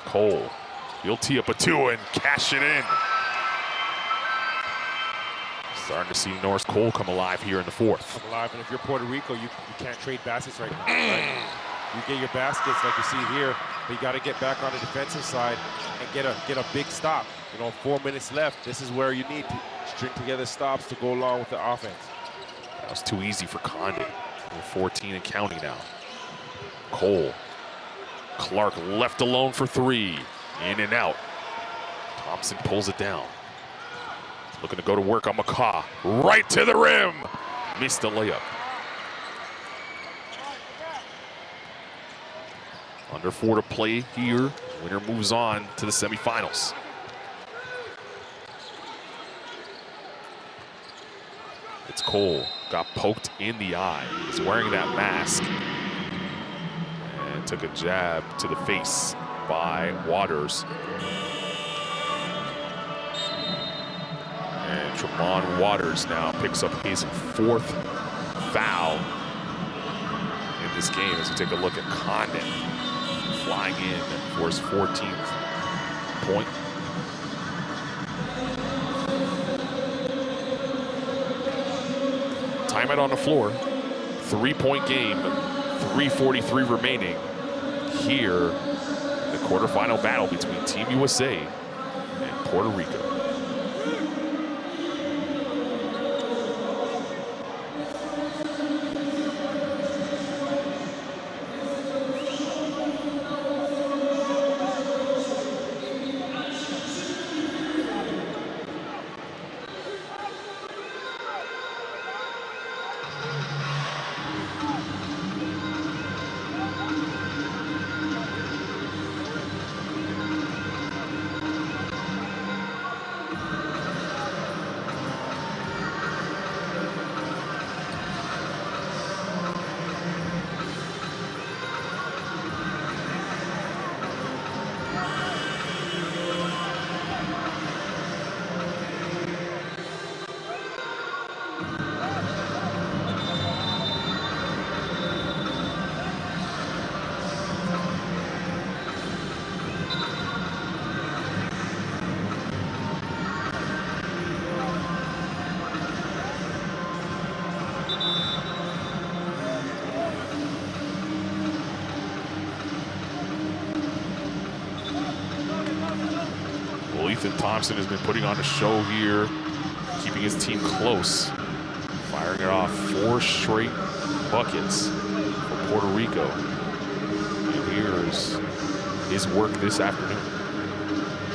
Cole, he'll tee up a 2 and cash it in. Starting to see Norris Cole come alive here in the 4th. Come alive, and if you're Puerto Rico, you can't trade baskets right now. Right? You get your baskets like you see here, but you got to get back on the defensive side and get a big stop. You know, 4 minutes left. This is where you need to string together stops to go along with the offense. That was too easy for Condon. We're 14 and counting now. Cole. Clark left alone for 3. In and out. Thompson pulls it down. Looking to go to work on McCaw. Right to the rim. Missed the layup. Under 4 to play here. Winner moves on to the semifinals. It's Cole. Got poked in the eye. He's wearing that mask. And took a jab to the face by Waters. And Tremont Waters now picks up his 4th foul in this game as we take a look at Condon flying in for his 14th point. Timeout on the floor. 3-point game, 3:43 remaining here in the quarterfinal battle between Team USA and Puerto Rico. Ethan Thompson has been putting on a show here, keeping his team close, firing it off 4 straight buckets for Puerto Rico. And here's his work this afternoon.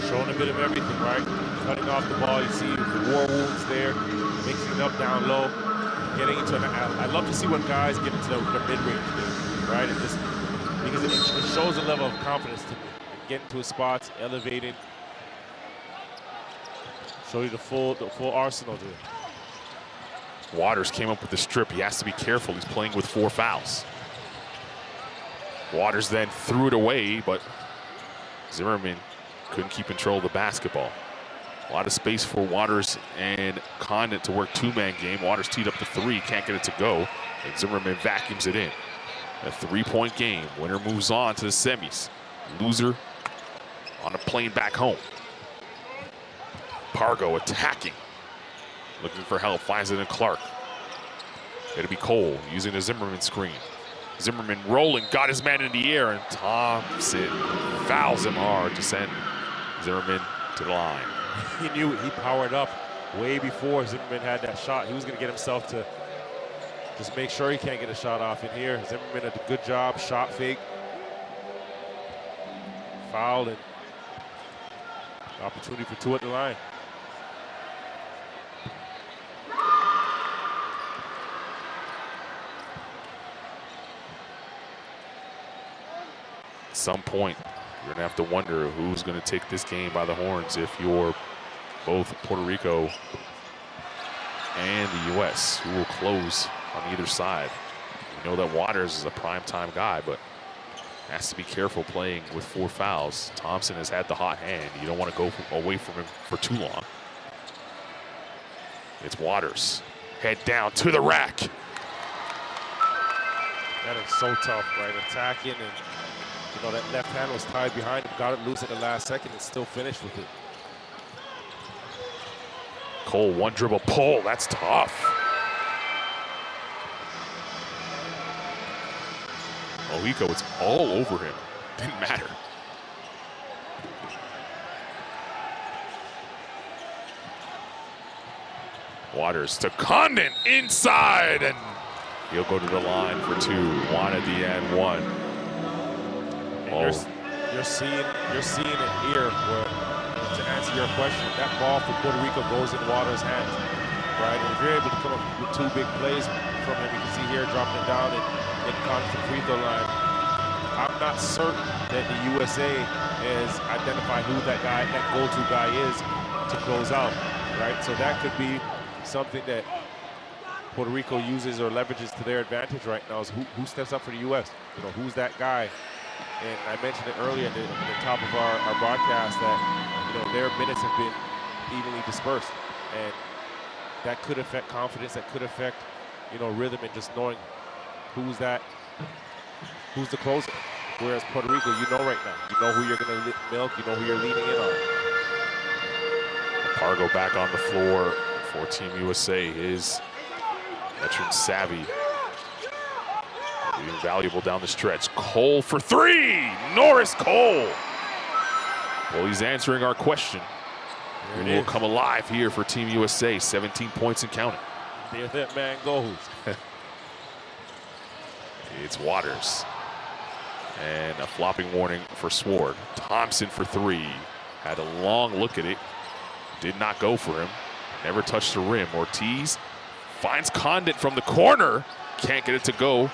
Showing a bit of everything, right? Cutting off the ball, you see the war wounds there, mixing it up down low, getting into I love to see when guys get into the mid-range, right? And just because it shows a level of confidence to me. Getting to his spots, elevating, show you the full arsenal there. Waters came up with the strip. He has to be careful. He's playing with 4 fouls. Waters then threw it away, but Zimmerman couldn't keep control of the basketball. A lot of space for Waters and Condit to work 2-man game. Waters teed up the 3, can't get it to go, and Zimmerman vacuums it in. A 3-point game. Winner moves on to the semis. Loser on a plane back home. Pargo attacking, looking for help, finds it in Clark. It'll be Cole using the Zimmerman screen. Zimmerman rolling, got his man in the air, and Thompson fouls him hard to send Zimmerman to the line. He knew he powered up way before Zimmerman had that shot. He was going to get himself to just make sure he can't get a shot off in here. Zimmerman did a good job, shot fake. Foul and opportunity for 2 at the line. At some point, you're going to have to wonder who's going to take this game by the horns if you're both Puerto Rico and the U.S. Who will close on either side? We know that Waters is a primetime guy, but has to be careful playing with 4 fouls. Thompson has had the hot hand. You don't want to go away from him for too long. It's Waters. Head down to the rack. That is so tough, right? Attacking, and you know that left hand was tied behind him. Got it loose at the last second and still finished with it. Cole, 1 dribble pull. That's tough. Mojico, it's all over him. Didn't matter. Waters to Condon inside, and he'll go to the line for 2. 1 at the end, 1. You're seeing it here where, to answer your question, that ball for Puerto Rico goes in Waters' hands, right? And if you're able to come up with 2 big plays from him, you can see here dropping it down and Condon to the free throw line. I'm not certain that the USA has identified who that guy, that go-to guy is to close out, right? So that could be something that Puerto Rico uses or leverages to their advantage right now, is who steps up for the U.S. You know, who's that guy? And I mentioned it earlier at the top of our broadcast that, you know, their minutes have been evenly dispersed, and that could affect confidence, that could affect, you know, rhythm, and just knowing who's the closer. Whereas Puerto Rico, you know right now, you know who you're going to milk, you know who you're leaning in on. Pargo back on the floor for Team USA. His veteran savvy being valuable down the stretch. Cole for 3. Norris Cole. Well, he's answering our question. He will come alive here for Team USA. 17 points and counting. There that man goes. It's Waters. And a flopping warning for Sword. Thompson for 3. Had a long look at it. Did not go for him. Never touched the rim. Ortiz finds Condit from the corner. Can't get it to go.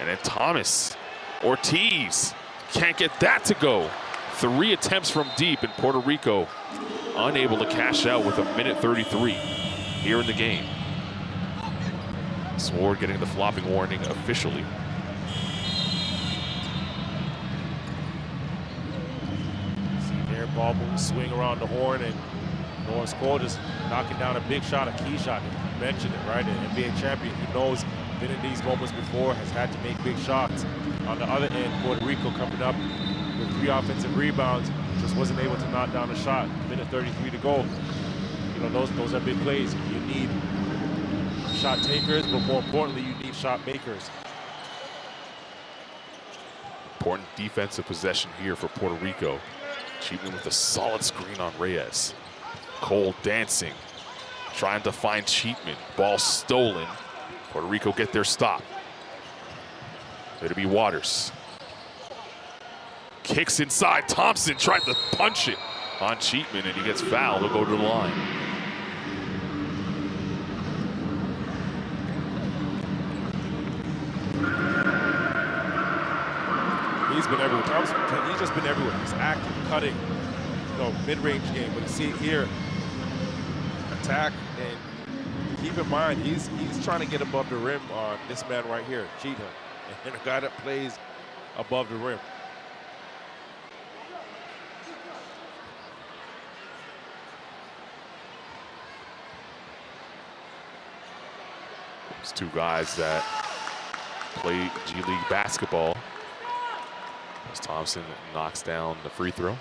And then Thomas. Ortiz can't get that to go. 3 attempts from deep, and Puerto Rico unable to cash out with 1:33 here in the game. Sword getting the flopping warning officially. See there, ball move, swing around the horn, and Norris Cole just knocking down a big shot, a key shot. You mentioned it, right? An NBA champion. He knows, been in these moments before, has had to make big shots. On the other end, Puerto Rico coming up with 3 offensive rebounds, just wasn't able to knock down a shot. 1:33 to go. You know, those are big plays. You need shot takers, but more importantly, you need shot makers. Important defensive possession here for Puerto Rico. Cheatham with a solid screen on Reyes. Cole dancing, trying to find Cheatham. Ball stolen. Puerto Rico get their stop. It'll be Waters. Kicks inside. Thompson tried to punch it on Cheatham, and he gets fouled. He'll go to the line. He's been everywhere. Thompson, he's just been everywhere. He's active, cutting, mid-range game. But you see it here, attack, and keep in mind, he's trying to get above the rim on this man right here, Cheatham, and a guy that plays above the rim. It's two guys that play G League basketball. As Thompson knocks down the free throw.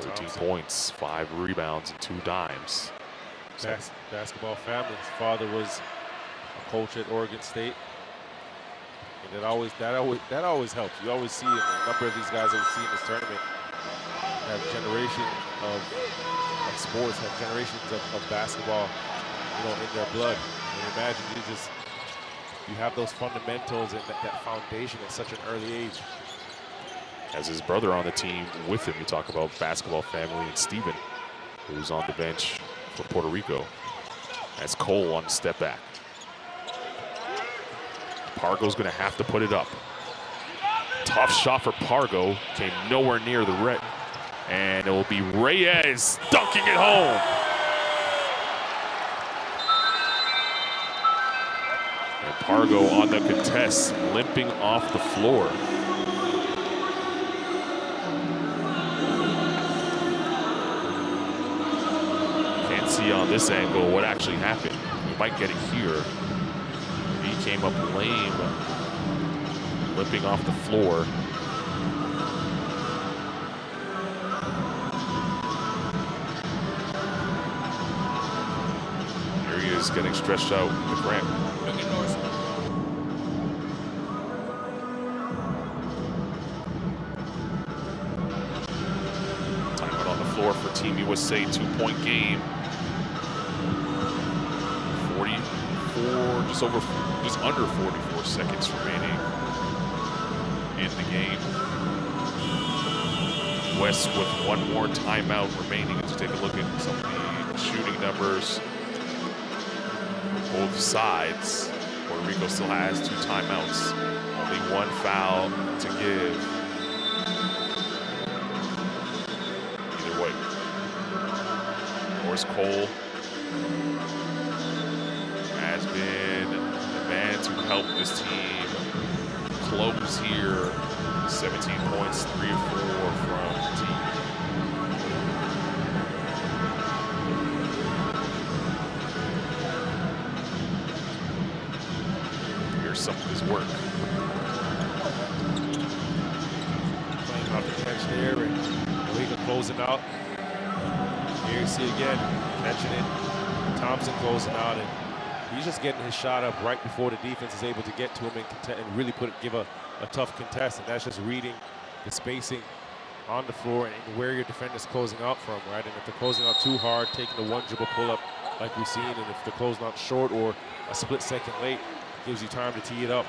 Thompson. 13 points, 5 rebounds, and 2 dimes. Basketball family. His father was a coach at Oregon State, and that always helps. You always see, and a number of these guys that we see in this tournament have generation of sports, have generations of basketball, in their blood. And imagine you have those fundamentals and that foundation at such an early age. Has his brother on the team with him. You talk about basketball family, and Steven, who's on the bench for Puerto Rico. That's Cole on the step back. Pargo's gonna have to put it up. Tough shot for Pargo, came nowhere near the red. And it will be Reyes dunking it home. And Pargo on the contest, limping off the floor. Can't see on this angle what actually happened. We might get it here. He came up lame, limping off the floor. Here he is getting stretched out with the cramp. Timeout on the floor for Team USA, 2-point game. 44, just under 44 seconds remaining in the game. West with one more timeout remaining. Let's take a look at some of the shooting numbers. Both sides. Puerto Rico still has 2 timeouts. Only 1 foul to give. Either way. Norris Cole has been the man to help this team close here. 17 points, 3 of 4 from the team. Here's some of his work. Playing off the catch there, and Rico closing out. Here you see again, catching it. Thompson closing out, and he's just getting his shot up right before the defense is able to get to him and really give a tough contest, and that's just reading the spacing on the floor and where your defender's closing out from, right? And if they're closing out too hard, taking the one dribble pull up like we've seen, and if they're closing out short or a split second late, it gives you time to tee it up.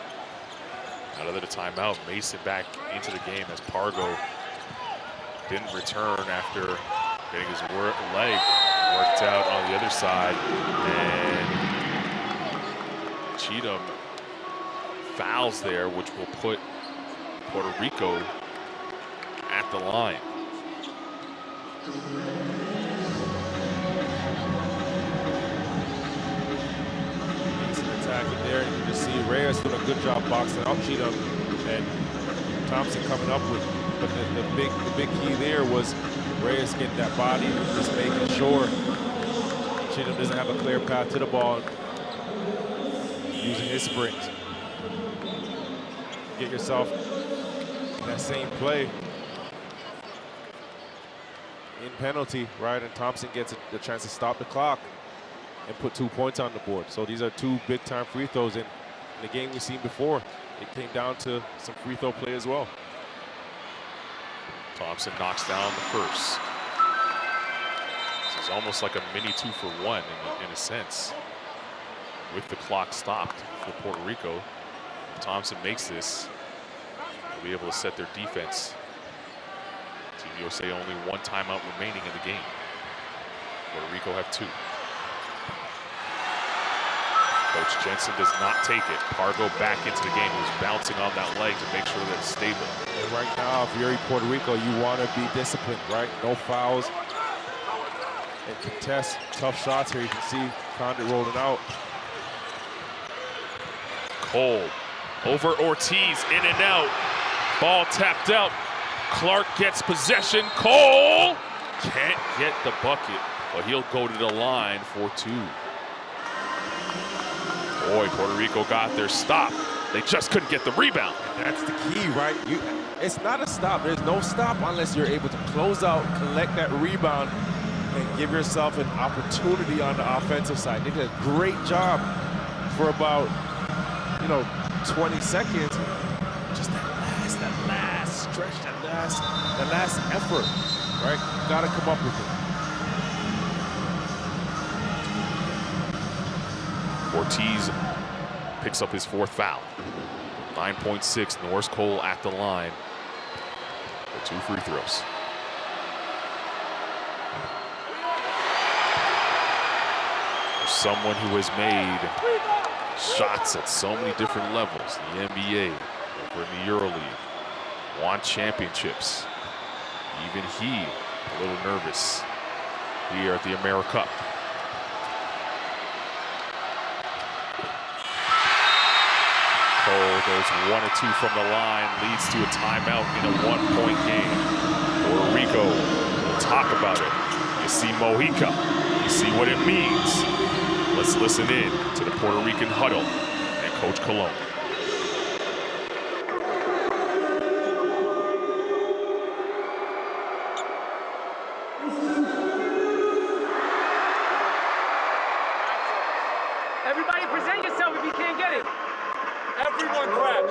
Out of the timeout, Mason back into the game as Pargo didn't return after getting his leg worked out on the other side, and Cheatham fouls there, which will put Puerto Rico at the line. Attacking there, and you can just see Reyes doing a good job boxing out Cheatham, and Thompson coming up with. But the big key there was Reyes getting that body, just making sure Cheatham doesn't have a clear path to the ball, using his sprint. Get yourself in that same play in penalty, right? And Thompson gets the chance to stop the clock and put 2 points on the board. So these are 2 big-time free throws in the game we've seen before. it came down to some free throw play as well. Thompson knocks down the first. This is almost like a mini 2-for-1 in a sense. With the clock stopped for Puerto Rico, if Thompson makes this, they'll be able to set their defense. Team USA only one timeout remaining in the game. Puerto Rico have 2. Coach Jensen does not take it. Pargo back into the game. He was bouncing on that leg to make sure that it's stable. And right now, if you're Puerto Rico, you want to be disciplined, right? No fouls. And contest tough shots here. You can see Condit rolling out. Cole over Ortiz, in and out. Ball tapped out. Clark gets possession. Cole can't get the bucket, but he'll go to the line for 2. Boy, Puerto Rico got their stop. They just couldn't get the rebound. That's the key, right? It's not a stop. There's no stop unless you're able to close out, collect that rebound, and give yourself an opportunity on the offensive side. They did a great job for about, 20 seconds. Just that last stretch, that last effort, right? Got to come up with it. Ortiz picks up his 4th foul. 9.6, Norris Cole at the line for 2 free throws. For someone who has made shots at so many different levels, the NBA, over in the EuroLeague, won championships. Even he, a little nervous here at the AmeriCup. Cole goes 1 of 2 from the line, leads to a timeout in a 1-point game. Puerto Rico will talk about it. You see Mojica, you see what it means. Let's listen in to the Puerto Rican huddle and Coach Colon. Everybody present yourself if you can't get it. Everyone crash.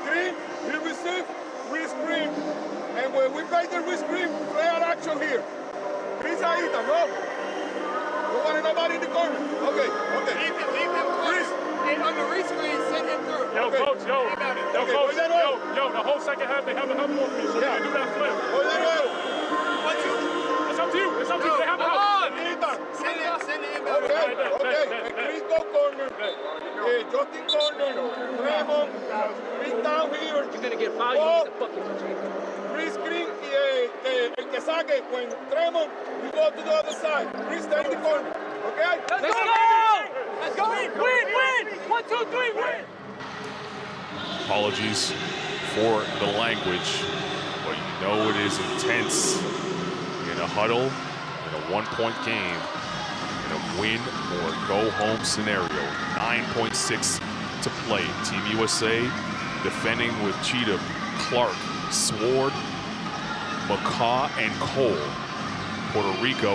Screen, we receive, we screen. And when we play the screen, play our action here. Chris Aita, no? Don't want nobody in the corner. Okay. Leave him Chris. On the re-screen, send him through. Yo, Okay. coach, yo, coach, the whole second half they have a help on me, so Yeah. you do that flip. It's up to you. It's up to you. They have a help. Send him back. Okay. And Chris go corner. Justin corner. Raymond, Chris down here. You're gonna get fouled, you get the bucket. Chris screen, el que saque, when Tremont, you go to the other side. Chris stay in the corner. Okay? Let's go! Let's go! Win! 1, 2, 3, win! Apologies for the language, but you know it is intense in a huddle, in a 1-point game, in a win or go home scenario. 9.6 to play. Team USA defending with Cheatham, Clark, Sword, McCaw, and Cole. Puerto Rico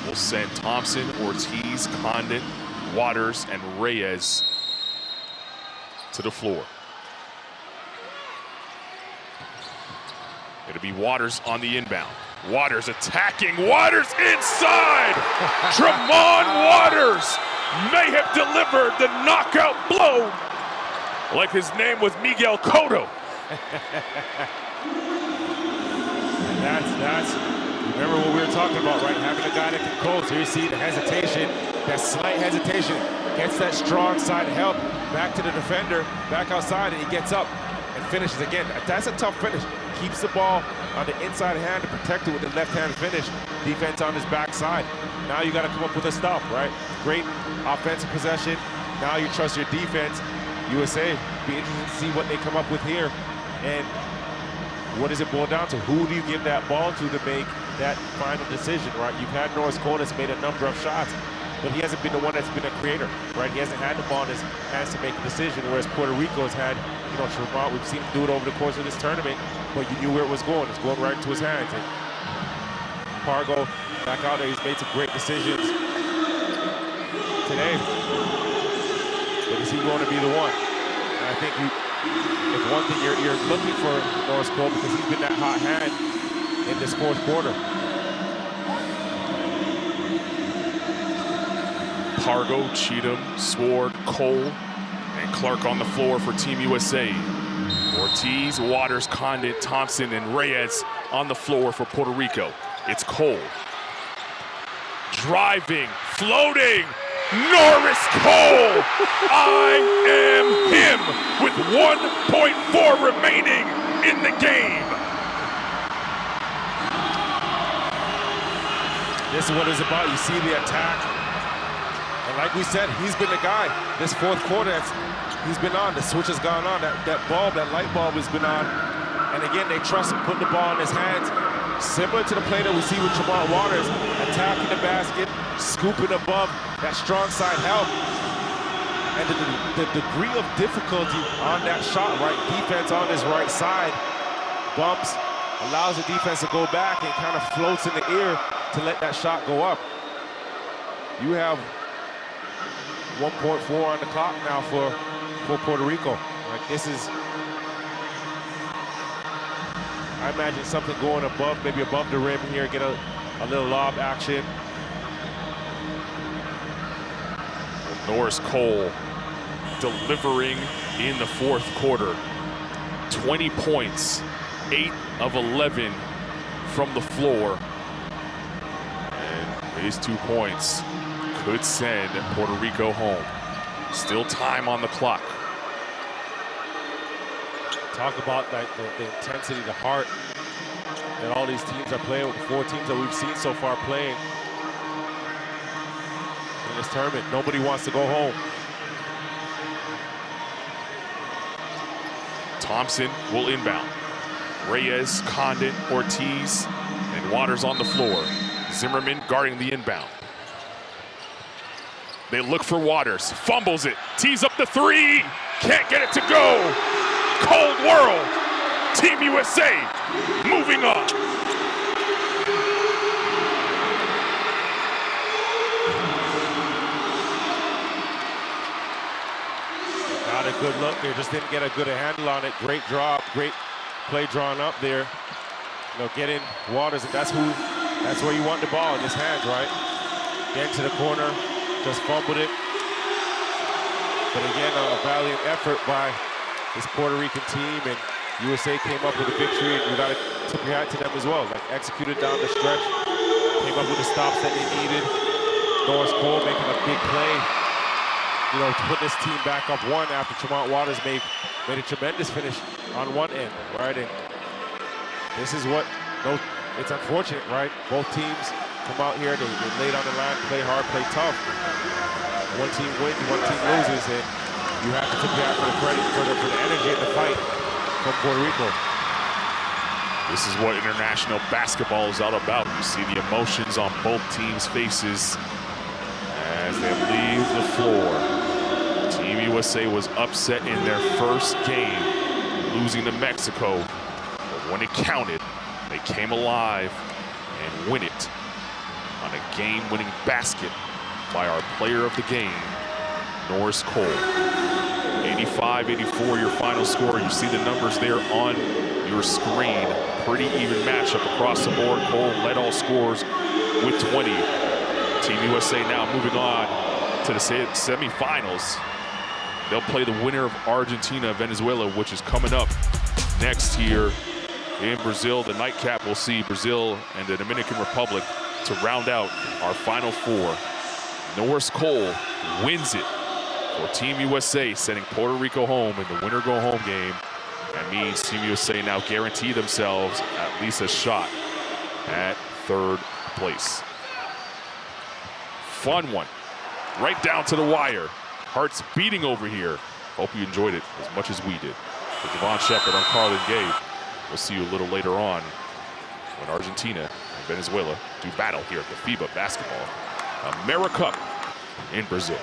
will send Thompson, Ortiz, Condit, Waters, and Reyes to the floor. It'll be Waters on the inbound. Waters attacking. Waters inside! Tremont Waters may have delivered the knockout blow like his name was Miguel Cotto. That's remember what we were talking about, right? Having a guy that can close. Here you see the hesitation, that slight hesitation, gets that strong side help back to the defender, back outside, and he gets up and finishes again. That's a tough finish. Keeps the ball on the inside hand to protect it with the left-hand finish. Defense on his backside. Now you got to come up with a stop, right? Great offensive possession. Now you trust your defense. USA, be interested to see what they come up with here. And what does it boil down to? Who do you give that ball to make that final decision, right? You've had Norris Cole that's made a number of shots, but he hasn't been the one that's been a creator, right? He hasn't had the ball in his hands to make a decision, whereas Puerto Rico has had, Tremont, we've seen him do it over the course of this tournament, but you knew where it was going. It's going right into his hands. And Pargo back out there, he's made some great decisions today. but is he going to be the one? And I think if one thing you're looking for Norris Cole, because he's been that hot hand in this fourth quarter. Pargo, Cheatham, Sword, Cole, and Clark on the floor for Team USA. Ortiz, Waters, Condit, Thompson, and Reyes on the floor for Puerto Rico. It's Cole. Driving, floating, Norris Cole! I am him with 1.4 remaining in the game. This is what it's about. You see the attack. And like we said, he's been the guy. This fourth quarter, he's been on. The switch has gone on. That light bulb has been on. And again, they trust him, putting the ball in his hands. Similar to the play that we see with Jamal Waters, attacking the basket, scooping above that strong side help. And the degree of difficulty on that shot, right? Defense on his right side, bumps, allows the defense to go back and kind of floats in the air to let that shot go up. You have 1.4 on the clock now for Puerto Rico. Like, this is, I imagine something going above, maybe above the rim here, get a little lob action. Norris Cole delivering in the fourth quarter. 20 points, 8 of 11 from the floor. And his 2 points could send Puerto Rico home. Still time on the clock. Talk about the intensity, the heart that all these teams are playing with, the 4 teams that we've seen so far playing in this tournament. Nobody wants to go home. Thompson will inbound. Reyes, Condit, Ortiz, and Waters on the floor. Zimmerman guarding the inbound. They look for Waters, fumbles it, tees up the three, can't get it to go. Cold world, Team USA moving on. Not a good look there, just didn't get a good handle on it. Great drop, great play drawn up there. You know, getting Waters, and that's where you want the ball in his hands, right? Get into the corner, just fumbled it. But again, a valiant effort by this Puerto Rican team, and USA came up with a victory, and you got to tip your hat to them as well. Like, executed down the stretch, came up with the stops that they needed. Norris Cole making a big play, you know, to put this team back up 1 after Tremont Waters made a tremendous finish on one end, right? And this is what, it's unfortunate, right? Both teams come out here, they laid on the line, play hard, play tough. One team wins, one team loses, and you have to tip your hat for the credit, for the energy and the fight from Puerto Rico. This is what international basketball is all about. You see the emotions on both teams' faces as they leave the floor. Team USA was upset in their first game, losing to Mexico. But when it counted, they came alive and win it on a game-winning basket by our player of the game, Norris Cole. 85-84 your final score. You see the numbers there on your screen. Pretty even matchup across the board. Cole led all scores with 20. Team USA now moving on to the semifinals. They'll play the winner of Argentina-Venezuela, which is coming up next here in Brazil. The nightcap will see Brazil and the Dominican Republic to round out our Final Four. Norris Cole wins it for Team USA, sending Puerto Rico home in the winner-go-home game. That means Team USA now guarantee themselves at least a shot at third place. Fun one, right down to the wire. Hearts beating over here. Hope you enjoyed it as much as we did. For Javon Shepard, I'm Carlin Gay. We'll see you a little later on when Argentina and Venezuela do battle here at the FIBA Basketball AmeriCup in Brazil.